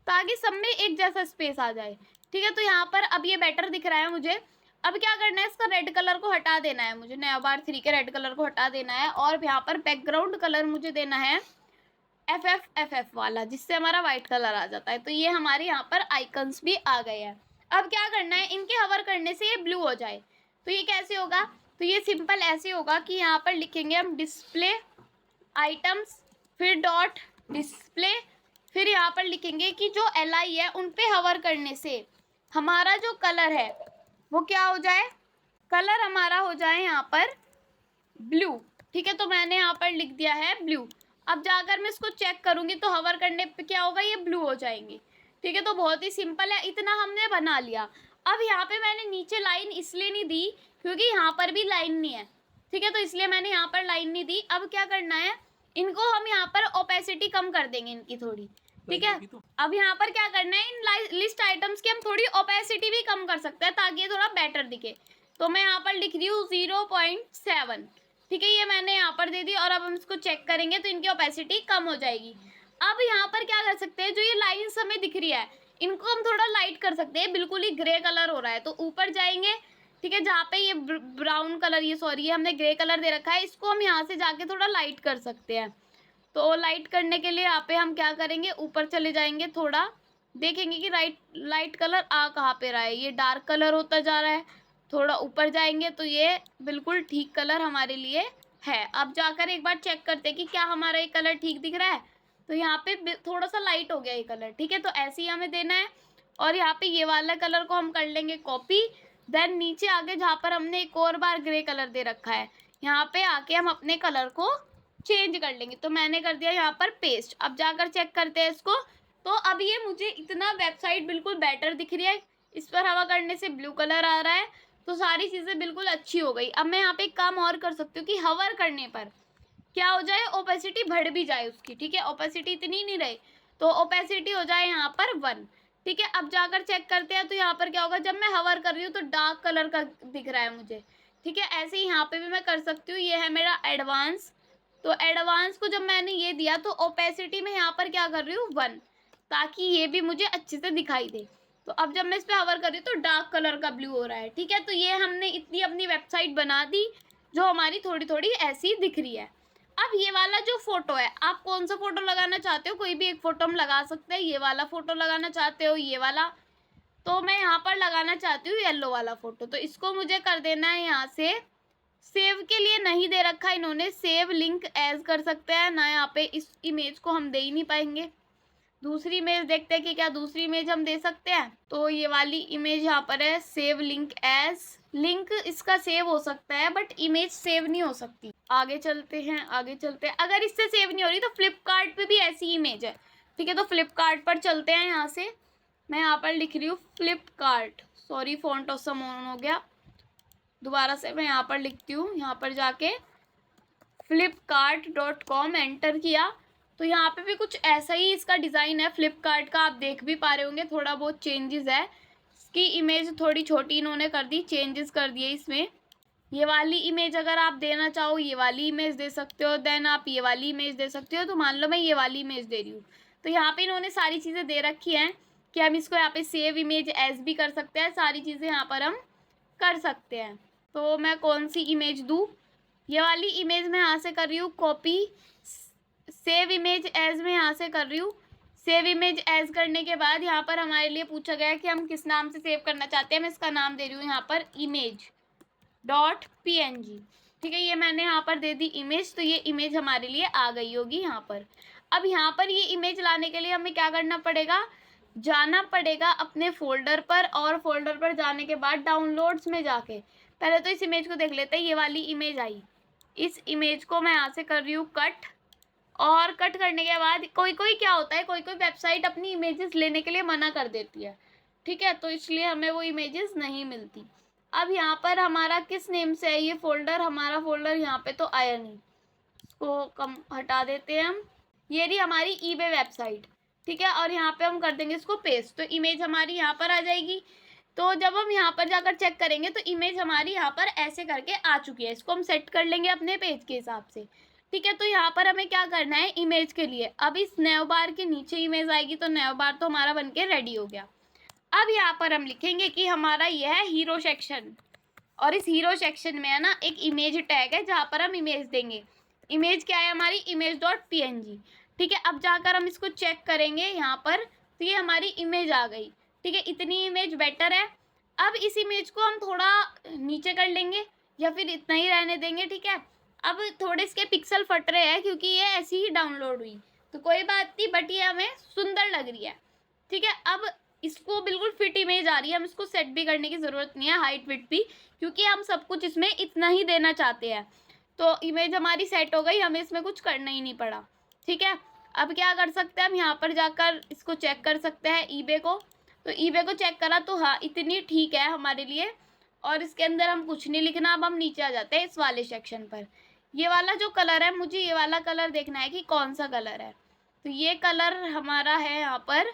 ताकि सब में एक जैसा स्पेस आ जाए। ठीक है, तो यहाँ पर अब ये बेटर दिख रहा है मुझे। अब क्या करना है, इसका रेड कलर को हटा देना है मुझे, नया बार 3 के रेड कलर को हटा देना है और यहाँ पर बैकग्राउंड कलर मुझे देना है FF वाला, जिससे हमारा वाइट कलर आ जाता है। तो ये हमारे यहाँ पर आइकन्स भी आ गए हैं। अब क्या करना है, इनके हवर करने से ये ब्लू हो जाए। तो ये कैसे होगा, तो ये सिंपल ऐसे होगा कि यहाँ पर लिखेंगे हम डिस्प्ले आइटम्स, फिर डॉट डिस्प्ले, फिर यहाँ पर लिखेंगे कि जो LI है उन पे हवर करने से हमारा जो कलर है वो क्या हो जाए, कलर हमारा हो जाए यहाँ पर ब्लू। ठीक है, तो मैंने यहाँ पर लिख दिया है ब्लू। अब जाकर मैं इसको चेक करूँगी तो हवर करने पे क्या होगा, ये ब्लू हो जाएंगे। ठीक है, तो बहुत ही सिंपल है, इतना हमने बना लिया। अब यहाँ पे मैंने नीचे लाइन इसलिए नहीं दी क्योंकि यहाँ पर भी लाइन नहीं है। ठीक है, तो इसलिए मैंने यहाँ पर लाइन नहीं दी। अब क्या करना है, इनको हम यहाँ पर ओपेसिटी कम कर देंगे इनकी थोड़ी। ठीक है, अब यहाँ पर क्या करना है, इन लिस्ट आइटम्स की हम थोड़ी ओपेसिटी भी कम कर सकते हैं ताकि ये थोड़ा बेटर दिखे। तो मैं यहाँ पर लिख रही हूँ 0.7। ठीक है, ये मैंने यहाँ पर दे दी और अब हम इसको चेक करेंगे तो इनकी ओपेसिटी कम हो जाएगी। अब यहाँ पर क्या कर सकते हैं, जो ये लाइन्स हमें दिख रही है इनको हम थोड़ा लाइट कर सकते हैं। बिल्कुल ही ग्रे कलर हो रहा है तो ऊपर जाएंगे। ठीक है, जहाँ पे ये ब्राउन कलर, ये सॉरी, ये हमने ग्रे कलर दे रखा है, इसको हम यहाँ से जाके थोड़ा लाइट कर सकते हैं। तो लाइट करने के लिए यहाँ पे हम क्या करेंगे, ऊपर चले जाएंगे, थोड़ा देखेंगे कि लाइट कलर आ कहाँ पे रहा है, ये डार्क कलर होता जा रहा है। थोड़ा ऊपर जाएंगे तो ये बिल्कुल ठीक कलर हमारे लिए है। अब जाकर एक बार चेक करते हैं कि क्या हमारा ये कलर ठीक दिख रहा है। तो यहाँ पे थोड़ा सा लाइट हो गया ये कलर। ठीक है, तो ऐसे ही हमें देना है और यहाँ पे ये वाला कलर को हम कर लेंगे कॉपी। देन नीचे आगे जहाँ पर हमने एक और बार ग्रे कलर दे रखा है, यहाँ पे आके हम अपने कलर को चेंज कर लेंगे। तो मैंने कर दिया यहाँ पर पेस्ट। अब जाकर चेक करते हैं इसको। तो अब ये मुझे इतना वेबसाइट बिल्कुल बेटर दिख रही है, इस पर हवा करने से ब्लू कलर आ रहा है, तो सारी चीज़ें बिल्कुल अच्छी हो गई। अब मैं यहाँ पे एक काम और कर सकती हूँ कि हवर करने पर क्या हो जाए, ओपेसिटी बढ़ भी जाए उसकी। ठीक है, ओपेसिटी इतनी नहीं रहे तो ओपेसिटी हो जाए यहाँ पर 1। ठीक है, अब जाकर चेक करते हैं तो यहाँ पर क्या होगा, जब मैं हवर कर रही हूँ तो डार्क कलर का दिख रहा है मुझे। ठीक है, ऐसे ही यहाँ पे भी मैं कर सकती हूँ। ये है मेरा एडवांस। तो एडवांस को जब मैंने ये दिया तो ओपेसिटी में यहाँ पर क्या कर रही हूँ 1, ताकि ये भी मुझे अच्छे से दिखाई दे। तो अब जब मैं इस पर हवर कर रही हूँ तो डार्क कलर का ब्लू हो रहा है। ठीक है, तो ये हमने इतनी अपनी वेबसाइट बना दी जो हमारी थोड़ी थोड़ी ऐसी दिख रही है। अब ये वाला जो फोटो है, आप कौन सा फोटो लगाना चाहते हो, कोई भी एक फोटो हम लगा सकते हैं। ये वाला फोटो लगाना चाहते हो, ये वाला, तो मैं यहाँ पर लगाना चाहती हूँ येलो वाला फोटो। तो इसको मुझे कर देना है यहाँ से सेव। के लिए नहीं दे रखा इन्होंने, सेव लिंक एज कर सकते हैं ना, यहाँ पे इस इमेज को हम दे ही नहीं पाएंगे। दूसरी इमेज देखते हैं कि क्या दूसरी इमेज हम दे सकते हैं। तो ये वाली इमेज यहाँ पर है, सेव लिंक एज। लिंक इसका सेव हो सकता है बट इमेज सेव नहीं हो सकती। आगे चलते हैं, आगे चलते हैं। अगर इससे सेव नहीं हो रही तो फ्लिपकार्ट पे भी ऐसी इमेज है। ठीक है, तो फ्लिपकार्ट पर चलते हैं। यहाँ से मैं यहाँ पर लिख रही हूँ Flipkart, sorry font awesome on हो गया, दोबारा से मैं यहाँ पर लिखती हूँ। यहाँ पर जाके flipkart.com एंटर किया तो यहाँ पे भी कुछ ऐसा ही इसका डिज़ाइन है फ्लिपकार्ट का, आप देख भी पा रहे होंगे। थोड़ा बहुत चेंजेस है, इसकी इमेज थोड़ी छोटी इन्होंने कर दी, चेंजेस कर दिए इसमें। ये वाली इमेज अगर आप देना चाहो ये वाली इमेज दे सकते हो, देन आप ये वाली इमेज दे सकते हो। तो मान लो मैं ये वाली इमेज दे रही हूँ, तो यहाँ पे इन्होंने सारी चीज़ें दे रखी हैं कि हम इसको यहाँ पे सेव इमेज एज भी कर सकते हैं, सारी चीज़ें यहाँ पर हम कर सकते हैं। तो मैं कौन सी इमेज दूँ, ये वाली इमेज मैं यहाँ से कर रही हूँ कॉपी, सेव इमेज एज में यहाँ से कर रही हूँ। सेव इमेज एज करने के बाद यहाँ पर हमारे लिए पूछा गया कि हम किस नाम से सेव करना चाहते हैं। मैं इसका नाम दे रही हूँ यहाँ पर image.png। ठीक है, ये मैंने यहाँ पर दे दी इमेज, तो ये इमेज हमारे लिए आ गई होगी यहाँ पर। अब यहाँ पर ये इमेज लाने के लिए हमें क्या करना पड़ेगा, जाना पड़ेगा अपने फोल्डर पर, और फोल्डर पर जाने के बाद डाउनलोड्स में जाके पहले तो इस इमेज को देख लेते हैं। ये वाली इमेज आई, इस इमेज को मैं यहाँ से कर रही हूँ कट, और कट करने के बाद कोई कोई क्या होता है, कोई कोई वेबसाइट अपनी इमेजेस लेने के लिए मना कर देती है, ठीक है, तो इसलिए हमें वो इमेजेस नहीं मिलती। अब यहाँ पर हमारा किस नेम से है ये फोल्डर, हमारा फोल्डर यहाँ पे तो आया नहीं, इसको कम हटा देते हैं हम। ये रही हमारी ईबे वेबसाइट, ठीक है, और यहाँ पे हम कर देंगे इसको पेस्ट, तो इमेज हमारी यहाँ पर आ जाएगी। तो जब हम यहाँ पर जाकर चेक करेंगे तो इमेज हमारी यहाँ पर ऐसे करके आ चुकी है, इसको हम सेट कर लेंगे अपने पेज के हिसाब से, ठीक है। तो यहाँ पर हमें क्या करना है इमेज के लिए, अब इस नेव बार के नीचे इमेज आएगी, तो नेव बार तो हमारा बनके रेडी हो गया। अब यहाँ पर हम लिखेंगे कि हमारा यह है हीरो सेक्शन, और इस हीरो सेक्शन में है ना एक इमेज टैग है जहाँ पर हम इमेज देंगे। इमेज क्या है हमारी, image.png, ठीक है। अब जाकर हम इसको चेक करेंगे यहाँ पर, तो ये हमारी इमेज आ गई, ठीक है, इतनी इमेज बेटर है। अब इस इमेज को हम थोड़ा नीचे कर लेंगे या फिर इतना ही रहने देंगे, ठीक है। अब थोड़े इसके पिक्सल फट रहे हैं क्योंकि ये ऐसी ही डाउनलोड हुई, तो कोई बात नहीं, बट ये हमें सुंदर लग रही है, ठीक है। अब इसको बिल्कुल फिट इमेज आ रही है, हम इसको सेट भी करने की ज़रूरत नहीं है, हाइट विड्थ भी, क्योंकि हम सब कुछ इसमें इतना ही देना चाहते हैं। तो इमेज हमारी सेट हो गई, हमें इसमें कुछ करना ही नहीं पड़ा, ठीक है। अब क्या कर सकते हैं हम, यहाँ पर जाकर इसको चेक कर सकते हैं ईबे को, तो ईबे को चेक करा तो हाँ इतनी ठीक है हमारे लिए, और इसके अंदर हम कुछ नहीं लिखना। अब हम नीचे आ जाते हैं इस वाले सेक्शन पर, ये वाला जो कलर है, मुझे ये वाला कलर देखना है कि कौन सा कलर है, तो ये कलर हमारा है यहाँ पर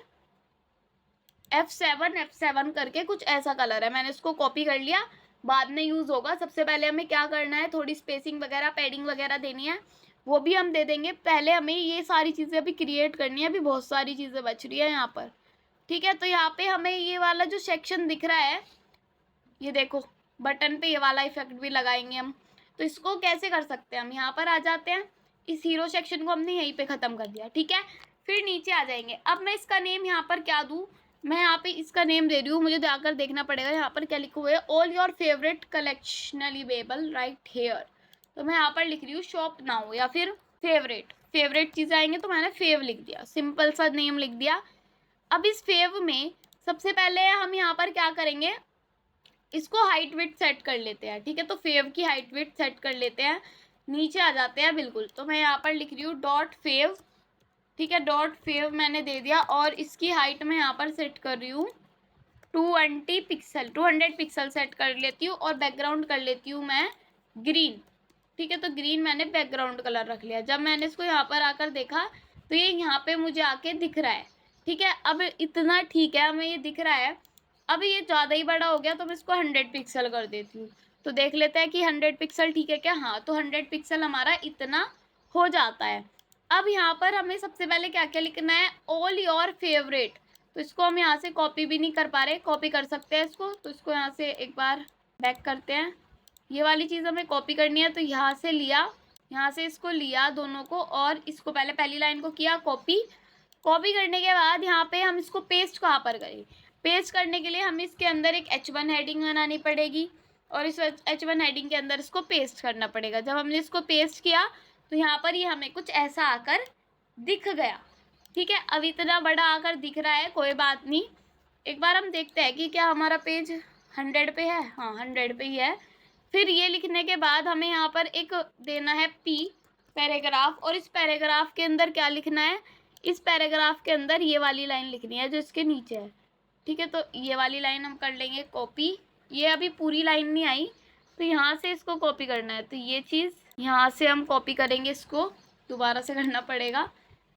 F7 करके कुछ ऐसा कलर है, मैंने इसको कॉपी कर लिया, बाद में यूज़ होगा। सबसे पहले हमें क्या करना है, थोड़ी स्पेसिंग वगैरह पैडिंग वगैरह देनी है, वो भी हम दे देंगे। पहले हमें ये सारी चीज़ें अभी क्रिएट करनी है, अभी बहुत सारी चीज़ें बच रही है यहाँ पर, ठीक है। तो यहाँ पे हमें ये वाला जो सेक्शन दिख रहा है, ये देखो बटन पे ये वाला इफेक्ट भी लगाएंगे हम। तो इसको कैसे कर सकते हैं, हम यहाँ पर आ जाते हैं, इस हीरो सेक्शन को हमने यहीं पे ख़त्म कर दिया, ठीक है। फिर नीचे आ जाएंगे। अब मैं इसका नेम यहाँ पर क्या दूँ, मैं यहाँ पे इसका नेम दे रही हूँ, मुझे जाकर देखना पड़ेगा यहाँ पर क्या लिखा हुआ है, all your favourite collectable right here. तो मैं यहाँ पर लिख रही हूँ शॉप नाउ, या फिर फेवरेट चीज़ें आएंगे तो मैंने फेव लिख दिया, सिंपल सा नेम लिख दिया। अब इस फेव में सबसे पहले हम यहाँ पर क्या करेंगे, इसको हाइट विड्थ सेट कर लेते हैं, ठीक है। तो फेव की हाइट विड्थ सेट कर लेते हैं, नीचे आ जाते हैं बिल्कुल। तो मैं यहाँ पर लिख रही हूँ डॉट फेव, ठीक है, डॉट फेव मैंने दे दिया, और इसकी हाइट मैं यहाँ पर सेट कर रही हूँ 200 पिक्सल सेट कर लेती हूँ, और बैकग्राउंड कर लेती हूँ मैं ग्रीन, ठीक है। तो ग्रीन मैंने बैकग्राउंड कलर रख लिया। जब मैंने इसको यहाँ पर आकर देखा तो ये यहाँ पे मुझे आके दिख रहा है, ठीक है। अब इतना ठीक है, हमें ये दिख रहा है। अब ये ज़्यादा ही बड़ा हो गया तो मैं इसको 100 पिक्सल कर देती हूँ। तो देख लेते हैं कि 100 पिक्सल ठीक है क्या, हाँ, तो 100 पिक्सल हमारा इतना हो जाता है। अब यहाँ पर हमें सबसे पहले क्या क्या लिखना है, ऑल योर फेवरेट। तो इसको हम यहाँ से कॉपी भी नहीं कर पा रहे, कॉपी कर सकते हैं इसको, तो इसको यहाँ से एक बार बैक करते हैं। ये वाली चीज़ हमें कॉपी करनी है, तो यहाँ से लिया, यहाँ से इसको लिया दोनों को, और इसको पहले पहली लाइन को किया कॉपी करने के बाद यहाँ पे हम इसको पेस्ट कहाँ पर करें, पेस्ट करने के लिए हमें इसके अंदर एक H1 हेडिंग बनानी पड़ेगी, और इस H1 हेडिंग के अंदर इसको पेस्ट करना पड़ेगा। जब हमने इसको पेस्ट किया तो यहाँ पर ये हमें कुछ ऐसा आकर दिख गया, ठीक है। अब इतना बड़ा आकर दिख रहा है, कोई बात नहीं, एक बार हम देखते हैं कि क्या हमारा पेज 100 पे है, हाँ 100 पे ही है। फिर ये लिखने के बाद हमें यहाँ पर एक देना है पैराग्राफ, और इस पैराग्राफ के अंदर क्या लिखना है, इस पैराग्राफ के अंदर ये वाली लाइन लिखनी है जो इसके नीचे है, ठीक है। तो ये वाली लाइन हम कर लेंगे कॉपी, ये अभी पूरी लाइन नहीं आई, तो यहाँ से इसको कॉपी करना है। तो ये चीज़ यहाँ से हम कॉपी करेंगे, इसको दोबारा से करना पड़ेगा।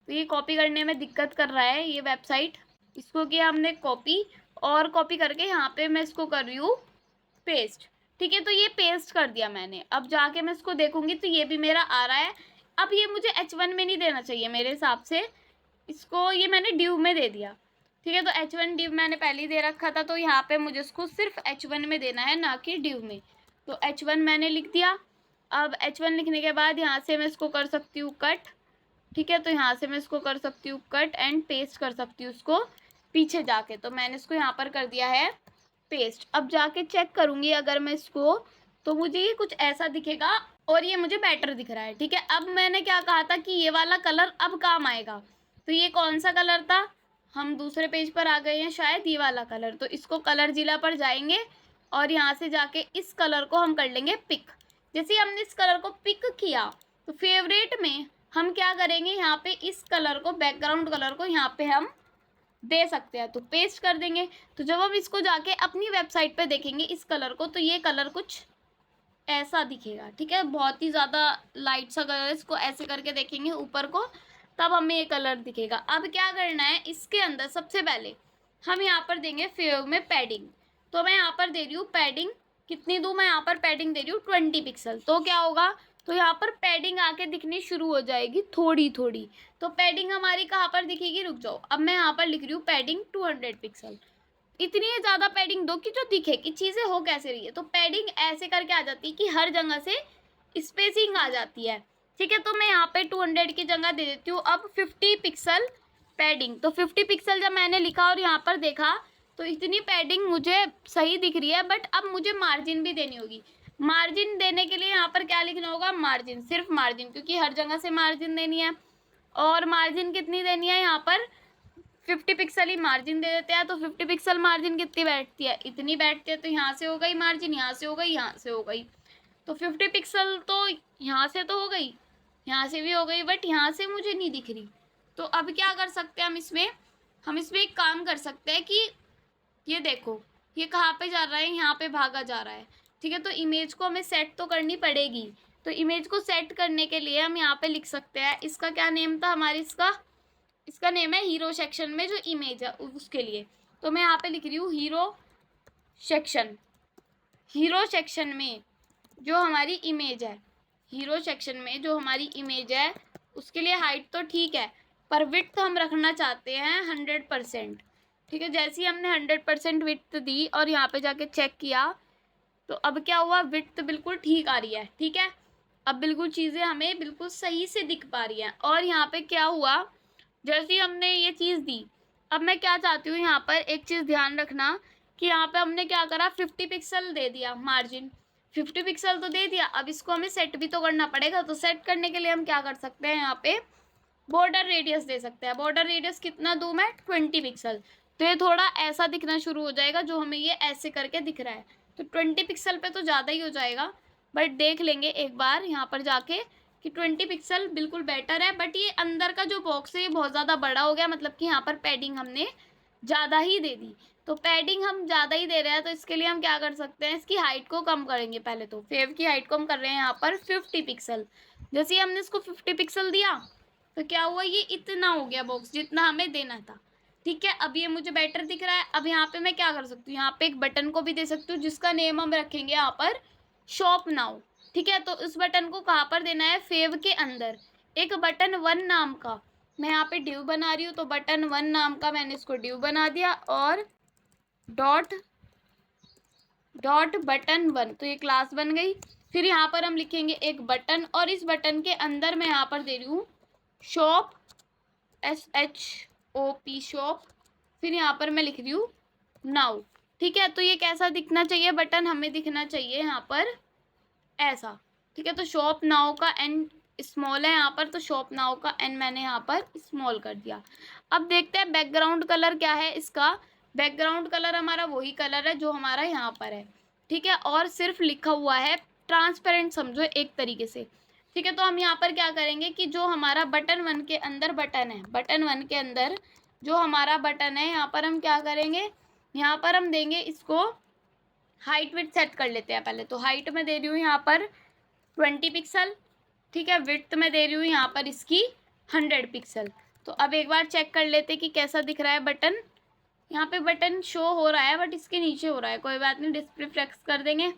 तो ये कॉपी करने में दिक्कत कर रहा है ये वेबसाइट, इसको किया हमने कॉपी, और कॉपी करके यहाँ पे मैं इसको कर रही हूँ पेस्ट, ठीक है। तो ये पेस्ट कर दिया मैंने। अब जाके मैं इसको देखूँगी तो ये भी मेरा आ रहा है। अब ये मुझे H1 में नहीं देना चाहिए मेरे हिसाब से, इसको ये मैंने डिव में दे दिया, ठीक है। तो H1 डिव मैंने पहले ही दे रखा था, तो यहाँ पे मुझे इसको सिर्फ H1 में देना है, ना कि डिव में। तो H1 मैंने लिख दिया। अब H1 लिखने के बाद यहाँ से मैं इसको कर सकती हूँ कट, ठीक है। तो यहाँ से मैं इसको कर सकती हूँ कट एंड पेस्ट कर सकती हूँ उसको पीछे जाके। तो मैंने इसको यहाँ पर कर दिया है पेस्ट। अब जाके चेक करूँगी अगर मैं इसको, तो मुझे ये कुछ ऐसा दिखेगा, और ये मुझे बेटर दिख रहा है। ठीक है, अब मैंने क्या कहा था कि ये वाला कलर अब काम आएगा, तो ये कौन सा कलर था, हम दूसरे पेज पर आ गए हैं शायद, ये वाला कलर। तो इसको कलर जिला पर जाएंगे और यहाँ से जाके इस कलर को हम कर लेंगे पिक। जैसे हमने इस कलर को पिक किया तो फेवरेट में हम क्या करेंगे, यहाँ पे इस कलर को, बैकग्राउंड कलर को यहाँ पे हम दे सकते हैं, तो पेस्ट कर देंगे। तो जब हम इसको जाके अपनी वेबसाइट पे देखेंगे इस कलर को, तो ये कलर कुछ ऐसा दिखेगा। ठीक है, बहुत ही ज़्यादा लाइट सा कलर है, इसको ऐसे करके देखेंगे ऊपर को, तब हमें ये कलर दिखेगा। अब क्या करना है, इसके अंदर सबसे पहले हम यहाँ पर देंगे फेव में पैडिंग। तो मैं यहाँ पर दे रही हूँ पैडिंग, कितनी दूँ मैं यहाँ पर पैडिंग दे रही हूँ 20 पिक्सल। तो क्या होगा, तो यहाँ पर पैडिंग आके दिखनी शुरू हो जाएगी थोड़ी थोड़ी। तो पैडिंग हमारी कहाँ पर दिखेगी, रुक जाओ, अब मैं यहाँ पर लिख रही हूँ पैडिंग 200 पिक्सल। इतनी ज़्यादा पैडिंग दो कि जो दिखे कि चीज़ें हो कैसे रही है। तो पैडिंग ऐसे करके आ जाती है कि हर जगह से स्पेसिंग आ जाती है। ठीक है, तो मैं यहाँ पे 200 की जगह दे देती हूँ अब 50 पिक्सल पैडिंग। तो 50 पिक्सल जब मैंने लिखा और यहाँ पर देखा तो इतनी पैडिंग मुझे सही दिख रही है, बट अब मुझे मार्जिन भी देनी होगी। मार्जिन देने के लिए यहाँ पर क्या लिखना होगा, मार्जिन, सिर्फ मार्जिन, क्योंकि हर जगह से मार्जिन देनी है। और मार्जिन कितनी देनी है, यहाँ पर 50 पिक्सल ही मार्जिन दे देते हैं। तो 50 पिक्सल मार्जिन कितनी बैठती है, इतनी बैठती है। तो यहाँ से हो गई मार्जिन, यहाँ से हो गई, यहाँ से हो गई। तो 50 पिक्सल तो यहाँ से तो हो गई, यहाँ से भी हो गई, बट यहाँ से मुझे नहीं दिख रही। तो अब क्या कर सकते हैं हम इसमें एक काम कर सकते हैं कि ये देखो, ये कहाँ पे जा रहा है, यहाँ पे भागा जा रहा है। ठीक है, तो इमेज को हमें सेट तो करनी पड़ेगी। तो इमेज को सेट करने के लिए हम यहाँ पे लिख सकते हैं, इसका क्या नेम था हमारी, इसका नेम है हीरो सेक्शन में जो इमेज है उसके लिए। तो मैं यहाँ पे लिख रही हूँ हीरो सेक्शन। हीरो सेक्शन में जो हमारी इमेज है, हीरो सेक्शन में जो हमारी इमेज है उसके लिए हाइट तो ठीक है, पर विड्थ हम रखना चाहते हैं 100%। ठीक है, जैसे ही हमने 100% विड्थ दी और यहाँ पे जाके चेक किया तो अब क्या हुआ, विड्थ बिल्कुल ठीक आ रही है। ठीक है, अब बिल्कुल चीज़ें हमें बिल्कुल सही से दिख पा रही हैं। और यहाँ पे क्या हुआ, जैसे ही हमने ये चीज़ दी, अब मैं क्या चाहती हूँ, यहाँ पर एक चीज़ ध्यान रखना कि यहाँ पे हमने क्या करा, 50 पिक्सल दे दिया मार्जिन, 50 पिक्सल तो दे दिया। अब इसको हमें सेट भी तो करना पड़ेगा। तो सेट करने के लिए हम क्या कर सकते हैं, यहाँ पे बॉर्डर रेडियस दे सकते हैं। बॉर्डर रेडियस कितना दूँ मैं, 20 पिक्सल। तो ये थोड़ा ऐसा दिखना शुरू हो जाएगा, जो हमें ये ऐसे करके दिख रहा है। तो 20 पिक्सल पे तो ज़्यादा ही हो जाएगा, बट देख लेंगे एक बार यहाँ पर जाके कि 20 पिक्सल बिल्कुल बेटर है। बट ये अंदर का जो बॉक्स है ये बहुत ज़्यादा बड़ा हो गया, मतलब कि यहाँ पर पैडिंग हमने ज़्यादा ही दे दी। तो पैडिंग हम ज़्यादा ही दे रहे हैं, तो इसके लिए हम क्या कर सकते हैं, इसकी हाइट को कम करेंगे। पहले तो फेव की हाइट को हम कर रहे हैं यहाँ पर 50 पिक्सल। जैसे ही हमने इसको 50 पिक्सल दिया तो क्या हुआ, ये इतना हो गया बॉक्स जितना हमें देना था। ठीक है, अब ये मुझे बेटर दिख रहा है। अब यहाँ पे मैं क्या कर सकती हूँ, यहाँ पे एक बटन को भी दे सकती हूँ जिसका नेम हम रखेंगे यहाँ पर शॉप नाउ। ठीक है, तो इस बटन को कहाँ पर देना है, फेव के अंदर एक बटन 1 नाम का मैं यहाँ पे डिव बना रही हूँ। तो बटन 1 नाम का मैंने इसको डिव बना दिया और डॉट बटन 1, तो ये क्लास बन गई। फिर यहाँ पर हम लिखेंगे एक बटन, और इस बटन के अंदर मैं यहाँ पर दे रही हूँ शॉप, SHOP शॉप। फिर यहाँ पर मैं लिख रही हूँ नाउ। ठीक है, तो ये कैसा दिखना चाहिए, बटन हमें दिखना चाहिए यहाँ पर ऐसा। ठीक है, तो शॉप नाउ का N स्मॉल है यहाँ पर, तो शॉप नाउ का N मैंने यहाँ पर स्मॉल कर दिया। अब देखते हैं बैकग्राउंड कलर क्या है इसका। बैकग्राउंड कलर हमारा वही कलर है जो हमारा यहाँ पर है। ठीक है, और सिर्फ लिखा हुआ है ट्रांसपेरेंट, समझो एक तरीके से। ठीक है, तो हम यहाँ पर क्या करेंगे कि जो हमारा बटन 1 के अंदर बटन है, बटन 1 के अंदर जो हमारा बटन है, यहाँ पर हम क्या करेंगे, यहाँ पर हम देंगे इसको हाइट विड्थ सेट कर लेते हैं पहले। तो हाइट में दे रही हूँ यहाँ पर 20 पिक्सल। ठीक है, विड्थ में दे रही हूँ यहाँ पर इसकी 100 पिक्सल। तो अब एक बार चेक कर लेते कि कैसा दिख रहा है बटन। यहाँ पे बटन शो हो रहा है बट इसके नीचे हो रहा है, कोई बात नहीं, डिस्प्ले फ्लेक्स कर देंगे।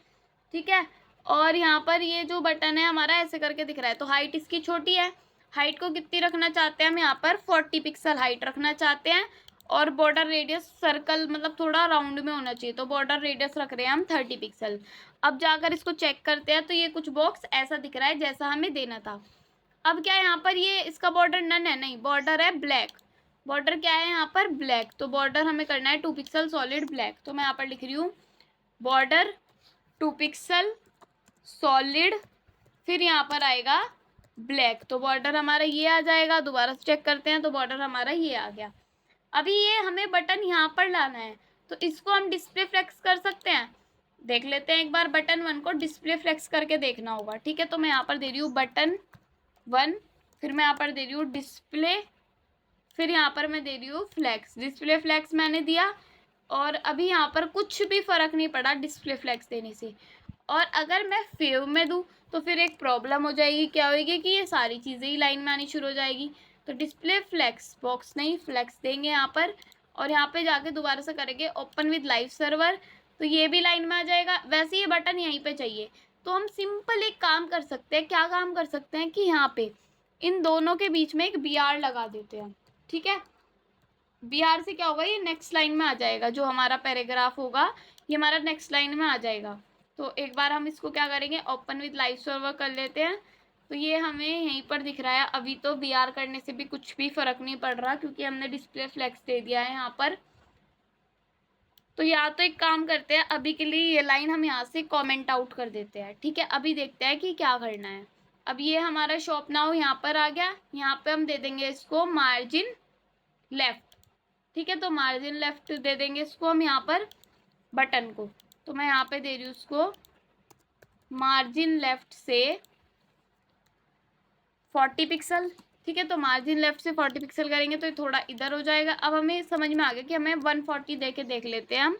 ठीक है, और यहाँ पर ये जो बटन है हमारा ऐसे करके दिख रहा है। तो हाइट इसकी छोटी है, हाइट को कितनी रखना चाहते हैं हम, यहाँ पर 40 पिक्सल हाइट रखना चाहते हैं। और बॉर्डर रेडियस सर्कल मतलब थोड़ा राउंड में होना चाहिए, तो बॉर्डर रेडियस रख रहे हैं हम 30 पिक्सल। अब जाकर इसको चेक करते हैं, तो ये कुछ बॉक्स ऐसा दिख रहा है जैसा हमें देना था। अब क्या है, यहाँ पर ये इसका बॉर्डर नन है, नहीं, बॉर्डर है ब्लैक। बॉर्डर क्या है यहाँ पर, ब्लैक। तो बॉर्डर हमें करना है 2 पिक्सल सॉलिड ब्लैक। तो मैं यहाँ पर लिख रही हूँ बॉर्डर 2 पिक्सल सॉलिड फिर यहाँ पर आएगा ब्लैक, तो बॉर्डर हमारा ये आ जाएगा। दोबारा से चेक करते हैं तो बॉर्डर हमारा ये आ गया। अभी ये हमें बटन यहाँ पर लाना है, तो इसको हम डिस्प्ले फ्लेक्स कर सकते हैं। देख लेते हैं एक बार, बटन 1 को डिस्प्ले फ्लेक्स करके देखना होगा। ठीक है, तो मैं यहाँ पर दे रही हूँ बटन 1, फिर मैं यहाँ पर दे रही हूँ डिस्प्ले, फिर यहाँ पर मैं दे रही हूँ फ्लेक्स। डिस्प्ले फ्लेक्स मैंने दिया और अभी यहाँ पर कुछ भी फ़र्क नहीं पड़ा डिस्प्ले फ्लेक्स देने से। और अगर मैं फेव में दूँ तो फिर एक प्रॉब्लम हो जाएगी, क्या होगी कि ये सारी चीज़ें ही लाइन में आनी शुरू हो जाएगी। तो डिस्प्ले फ्लेक्स, बॉक्स नहीं फ्लेक्स देंगे यहाँ पर, और यहाँ पे जाके दोबारा से करेंगे ओपन विद लाइव सर्वर, तो ये भी लाइन में आ जाएगा। वैसे ये बटन यहीं पे चाहिए, तो हम सिंपल एक काम कर सकते हैं। क्या काम कर सकते हैं कि यहाँ पे इन दोनों के बीच में एक BR लगा देते हैं। ठीक है, BR से क्या होगा, ये नेक्स्ट लाइन में आ जाएगा। जो हमारा पैराग्राफ होगा ये हमारा नेक्स्ट लाइन में आ जाएगा। तो एक बार हम इसको क्या करेंगे, ओपन विद लाइव सर्वर कर लेते हैं। तो ये हमें यहीं पर दिख रहा है। अभी तो BR करने से भी कुछ भी फ़र्क नहीं पड़ रहा, क्योंकि हमने डिस्प्ले फ्लेक्स दे दिया है यहाँ पर। तो या तो एक काम करते हैं, अभी के लिए ये लाइन हम यहाँ से कमेंट आउट कर देते हैं। ठीक है, अभी देखते हैं कि क्या करना है। अब ये हमारा शॉप नाउ यहाँ पर आ गया। यहाँ पे हम दे देंगे इसको मार्जिन लेफ्ट। ठीक है, तो मार्जिन लेफ्ट दे देंगे इसको हम यहाँ पर बटन को। तो मैं यहाँ पे दे रही हूँ उसको मार्जिन लेफ्ट से 40 पिक्सल। ठीक है, तो मार्जिन लेफ्ट से 40 पिक्सल करेंगे तो ये थोड़ा इधर हो जाएगा। अब हमें समझ में आ गया कि हमें 140 दे के देख लेते हैं हम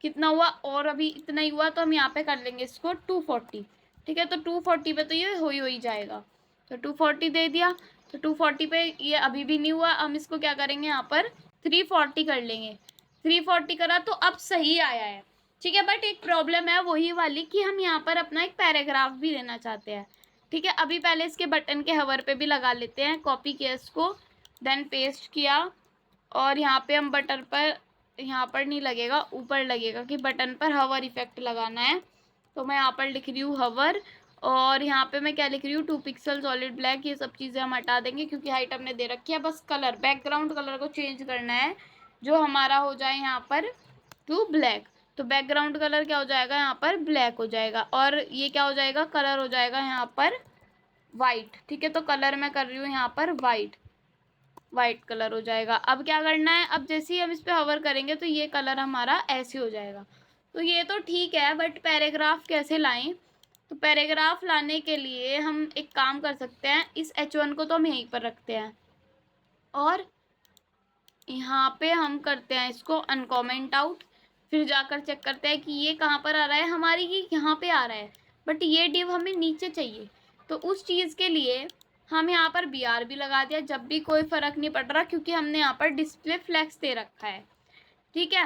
कितना हुआ, और अभी इतना ही हुआ तो हम यहाँ पे कर लेंगे इसको 240। ठीक है, तो 240 पे तो ये हो ही जाएगा। तो 240 दे दिया, तो 240 पे ये अभी भी नहीं हुआ। हम इसको क्या करेंगे, यहाँ पर 340 कर लेंगे। 340 करा तो अब सही आया है। ठीक है, बट एक प्रॉब्लम है वही वाली कि हम यहाँ पर अपना एक पैराग्राफ भी देना चाहते हैं। ठीक है, अभी पहले इसके बटन के हवर पे भी लगा लेते हैं। कॉपी किया इसको, देन पेस्ट किया, और यहाँ पे हम बटन पर, यहाँ पर नहीं लगेगा ऊपर लगेगा कि बटन पर हवर इफेक्ट लगाना है। तो मैं यहाँ पर लिख रही हूँ हवर, और यहाँ पे मैं क्या लिख रही हूँ 2 पिक्सल सॉलिड ब्लैक। ये सब चीज़ें हम हटा देंगे क्योंकि हाइट हमने दे रखी है। बस कलर, बैकग्राउंड कलर को चेंज करना है, जो हमारा हो जाए यहाँ पर टू ब्लैक। तो बैकग्राउंड कलर क्या हो जाएगा, यहाँ पर ब्लैक हो जाएगा, और ये क्या हो जाएगा, कलर हो जाएगा यहाँ पर वाइट। ठीक है, तो कलर मैं कर रही हूँ यहाँ पर वाइट कलर हो जाएगा। अब क्या करना है, अब जैसे ही हम इस पर हवर करेंगे तो ये कलर हमारा ऐसे हो जाएगा। तो ये तो ठीक है, बट पैराग्राफ कैसे लाएं? तो पैराग्राफ लाने के लिए हम एक काम कर सकते हैं, इस H1 को तो हम यहीं पर रखते हैं, और यहाँ पे हम करते हैं इसको अनकॉमेंट आउट। फिर जाकर चेक करते हैं कि ये कहाँ पर आ रहा है, हमारी ये यहाँ पे आ रहा है, बट ये डिव हमें नीचे चाहिए। तो उस चीज़ के लिए हम यहाँ पर BR भी लगा दिया, जब भी कोई फ़र्क नहीं पड़ रहा, क्योंकि हमने यहाँ पर डिस्प्ले फ्लेक्स दे रखा है। ठीक है,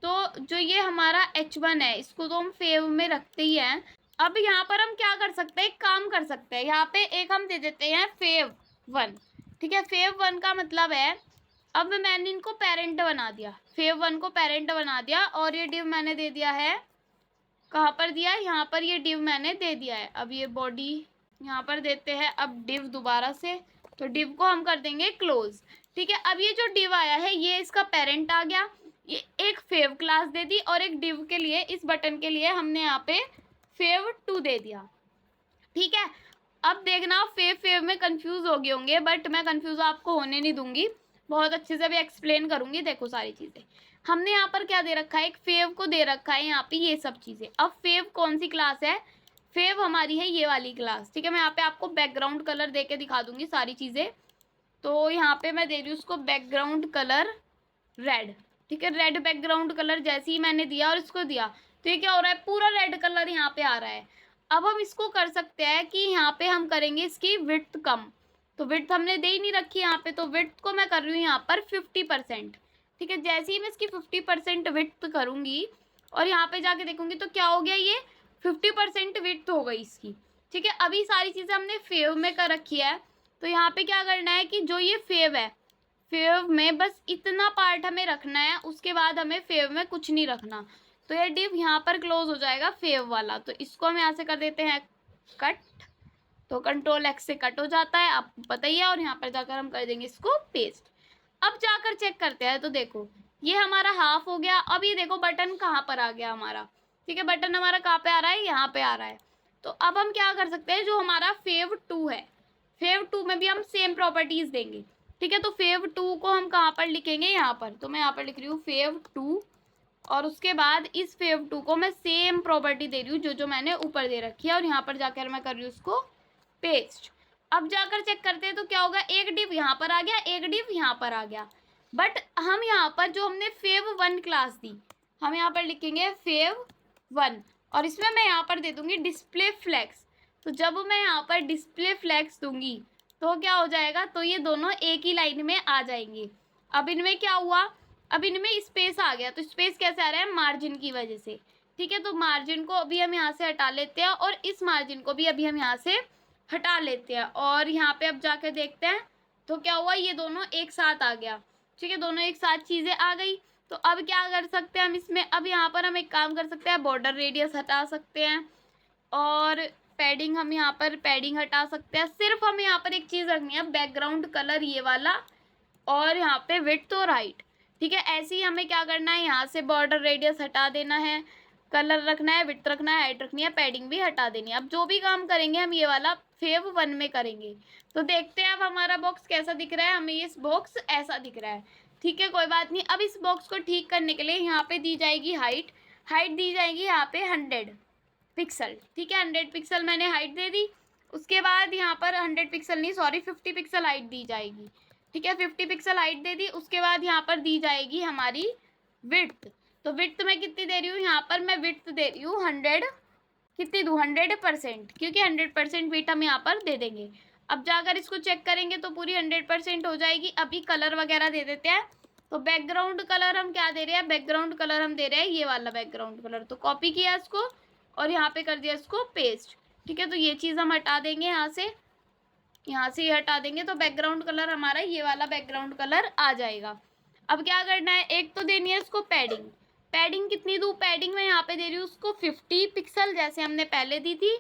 तो जो ये हमारा H1 है इसको तो हम फेव में रखते ही हैं। अब यहाँ पर हम क्या कर सकते हैं, एक काम कर सकते हैं, यहाँ पे एक हम दे देते हैं फेव 1। ठीक है, फेव 1 का मतलब है, अब मैंने इनको पेरेंट बना दिया, फेव 1 को पेरेंट बना दिया, और ये डिव मैंने दे दिया है, कहाँ पर दिया है, यहाँ पर ये डिव मैंने दे दिया है। अब ये बॉडी यहाँ पर देते हैं, अब डिव दोबारा से, तो डिव को हम कर देंगे क्लोज। ठीक है, अब ये जो डिव आया है ये इसका पेरेंट आ गया। ये एक फेव क्लास दे दी, और एक डिव के लिए, इस बटन के लिए हमने यहाँ पे फेव 2 दे दिया। ठीक है, अब देखना फेव में कंफ्यूज हो गए होंगे, बट मैं कंफ्यूज आपको होने नहीं दूंगी, बहुत अच्छे से भी एक्सप्लेन करूंगी। देखो सारी चीज़ें हमने यहाँ पर क्या दे रखा है, एक फेव को दे रखा है यहाँ पे ये सब चीज़ें। अब फेव कौन सी क्लास है, फेव हमारी है ये वाली क्लास। ठीक है, मैं यहाँ पे आपको बैकग्राउंड कलर दे के दिखा दूंगी सारी चीज़ें। तो यहाँ पे मैं दे रही हूँ उसको बैकग्राउंड कलर रेड। ठीक है, रेड बैकग्राउंड कलर जैसे ही मैंने दिया और इसको दिया, तो ये क्या हो रहा है, पूरा रेड कलर यहाँ पे आ रहा है। अब हम इसको कर सकते हैं कि यहाँ पे हम करेंगे इसकी विड्थ कम। तो विड्थ हमने दे ही नहीं रखी यहाँ पे, तो विड्थ को मैं कर रही हूँ यहाँ पर 50%। ठीक है, जैसे ही मैं इसकी 50% विड्थ करूँगी और यहाँ पे जाके देखूँगी तो क्या हो गया, ये 50% विड्थ हो गई इसकी। ठीक है, अभी सारी चीज़ें हमने फेव में कर रखी है। तो यहाँ पे क्या करना है कि जो ये फेव है, फेव में बस इतना पार्ट हमें रखना है, उसके बाद हमें फेव में कुछ नहीं रखना। तो ये डिव यहाँ पर क्लोज हो जाएगा फेव वाला। तो इसको हम यहाँ से कर देते हैं कट, तो कंट्रोल X से कट हो जाता है, आपको पता ही है। और यहाँ पर जाकर हम कर देंगे इसको पेस्ट। अब जाकर चेक करते हैं, तो देखो ये हमारा हाफ हो गया। अब ये देखो बटन कहाँ पर आ गया हमारा। ठीक है, बटन हमारा कहाँ पे आ रहा है, यहाँ पे आ रहा है। तो अब हम क्या कर सकते हैं, जो हमारा फेव 2 है, फेव 2 में भी हम सेम प्रॉपर्टीज देंगे, ठीक है। तो फेव 2 को हम कहाँ पर लिखेंगे, यहाँ पर। तो मैं यहाँ पर लिख रही हूँ फेव 2, और उसके बाद इस फेव 2 को मैं सेम प्रॉपर्टी दे रही हूँ जो मैंने ऊपर दे रखी है, और यहाँ पर जाकर मैं कर रही हूँ उसको पेस्ट। अब जाकर चेक करते हैं तो क्या होगा, एक डिव यहाँ पर आ गया, एक डिव यहाँ पर आ गया। बट हम यहाँ पर जो हमने फेव 1 क्लास दी, हम यहाँ पर लिखेंगे फेव 1, और इसमें मैं यहाँ पर दे दूंगी डिस्प्ले फ्लैग्स। तो जब मैं यहाँ पर डिस्प्ले फ्लैग्स दूंगी तो क्या हो जाएगा, तो ये दोनों एक ही लाइन में आ जाएंगे। अब इनमें क्या हुआ, अब इनमें स्पेस आ गया। तो स्पेस कैसे आ रहा है, मार्जिन की वजह से, ठीक है। तो मार्जिन को अभी हम यहाँ से हटा लेते हैं, और इस मार्जिन को भी अभी हम यहाँ से हटा लेते हैं, और यहाँ पे अब जाकर देखते हैं तो क्या हुआ, ये दोनों एक साथ आ गया, ठीक है। दोनों एक साथ चीज़ें आ गई। तो अब क्या कर सकते हैं हम इसमें, अब यहाँ पर हम एक काम कर सकते हैं, बॉर्डर रेडियस हटा सकते हैं, और पैडिंग हम यहाँ पर पैडिंग हटा सकते हैं। सिर्फ हमें यहाँ पर एक चीज़ रखनी है, बैकग्राउंड कलर ये वाला, और यहाँ पे विड्थ और हाइट, ठीक है। ऐसे ही हमें क्या करना है, यहाँ से बॉर्डर रेडियस हटा देना है, कलर रखना है, विड्थ रखना है, हाइट रखनी है, पैडिंग भी हटा देनी है। अब जो भी काम करेंगे हम ये वाला फेव 1 में करेंगे। तो देखते हैं अब हमारा बॉक्स कैसा दिख रहा है। हमें ये बॉक्स ऐसा दिख रहा है, ठीक है, कोई बात नहीं। अब इस बॉक्स को ठीक करने के लिए यहाँ पे दी जाएगी हाइट, हाइट दी जाएगी यहाँ पे 100 पिक्सल, ठीक है। 100 पिक्सल मैंने हाइट दे दी। उसके बाद यहाँ पर 100 पिक्सल नहीं, सॉरी 50 पिक्सल हाइट दी जाएगी, ठीक है। 50 पिक्सल हाइट दे दी। उसके बाद यहाँ पर दी जाएगी हमारी विड्थ। तो विड्थ मैं कितनी दे रही हूँ, यहाँ पर मैं विड्थ दे रही हूँ 100, कितनी दूँ, 100%, क्योंकि 100% विड्थ हम यहाँ पर दे देंगे। अब जाकर इसको चेक करेंगे तो पूरी 100% हो जाएगी। अभी कलर वगैरह दे देते हैं। तो बैकग्राउंड कलर हम क्या दे रहे हैं, बैकग्राउंड कलर हम दे रहे हैं ये वाला बैकग्राउंड कलर। तो कॉपी किया इसको और यहाँ पे कर दिया इसको पेस्ट, ठीक है। तो ये चीज़ हम हटा देंगे यहाँ से ये हटा देंगे, तो बैकग्राउंड कलर हमारा ये वाला बैकग्राउंड कलर आ जाएगा। अब क्या करना है, एक तो देनी है इसको पैडिंग। पैडिंग कितनी दूँ, पैडिंग मैं यहाँ पे दे रही हूँ उसको 50 पिक्सल जैसे हमने पहले दी थी,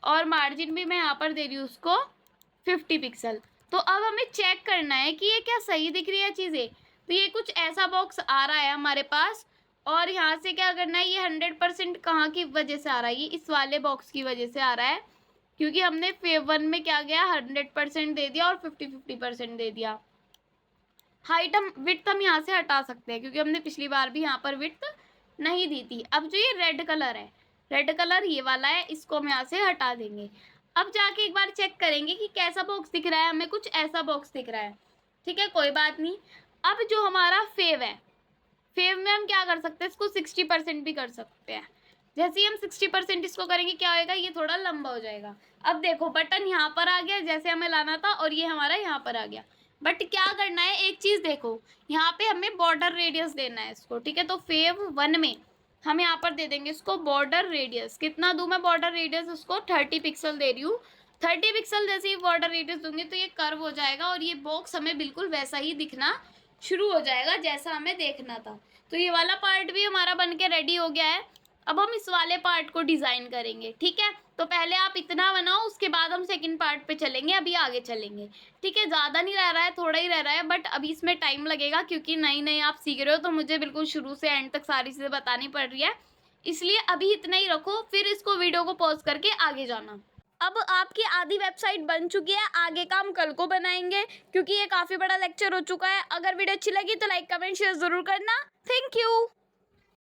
और मार्जिन भी मैं यहाँ पर दे रही हूँ उसको 50 पिक्सल। तो अब हमें चेक करना है कि ये क्या सही दिख रही है चीज़ें। तो ये कुछ ऐसा बॉक्स आ रहा है हमारे पास, और यहाँ से क्या करना है, ये 100% कहाँ की वजह से आ रहा है, ये इस वाले बॉक्स की वजह से आ रहा है, क्योंकि हमने फेव 1 में क्या गया 100% दे दिया और 50% दे दिया। हाइट हम विड्थ हम यहाँ से हटा सकते हैं, क्योंकि हमने पिछली बार भी यहाँ पर विड्थ नहीं दी थी। अब जो ये रेड कलर है, रेड कलर ये वाला है, इसको हम यहाँ से हटा देंगे। अब जाके एक बार चेक करेंगे कि कैसा बॉक्स दिख रहा है, हमें कुछ ऐसा बॉक्स दिख रहा है, ठीक है, कोई बात नहीं। अब जो हमारा फेव है, फेव में हम क्या कर सकते हैं, इसको 60% भी कर सकते हैं। जैसे ही हम 60% इसको करेंगे क्या होएगा, ये थोड़ा लंबा हो जाएगा। अब देखो बटन यहाँ पर आ गया जैसे हमें लाना था, और ये हमारा यहाँ पर आ गया। बट क्या करना है, एक चीज़ देखो, यहाँ पे हमें बॉर्डर रेडियस देना है इसको, ठीक है। तो फेव 1 में हम यहाँ पर दे देंगे इसको बॉर्डर रेडियस। कितना दूँ मैं बॉर्डर रेडियस, उसको 30 पिक्सल दे रही हूँ। 30 पिक्सल जैसे ही बॉर्डर रेडियस दूंगी तो ये कर्व हो जाएगा, और ये बॉक्स हमें बिल्कुल वैसा ही दिखना शुरू हो जाएगा जैसा हमें देखना था। तो ये वाला पार्ट भी हमारा बन के रेडी हो गया है। अब हम इस वाले पार्ट को डिज़ाइन करेंगे, ठीक है। तो पहले आप इतना बनाओ, उसके बाद हम सेकंड पार्ट पे चलेंगे, अभी आगे चलेंगे, ठीक है। ज़्यादा नहीं रह रहा है, थोड़ा ही रह रहा है, बट अभी इसमें टाइम लगेगा, क्योंकि नई नई आप सीख रहे हो, तो मुझे बिल्कुल शुरू से एंड तक सारी चीज़ें बतानी पड़ रही है, इसलिए अभी इतना ही रखो, फिर इसको वीडियो को पॉज करके आगे जाना। अब आपकी आधी वेबसाइट बन चुकी है, आगे का हम कल को बनाएंगे, क्योंकि ये काफ़ी बड़ा लेक्चर हो चुका है। अगर वीडियो अच्छी लगी तो लाइक कमेंट शेयर ज़रूर करना। Thank you.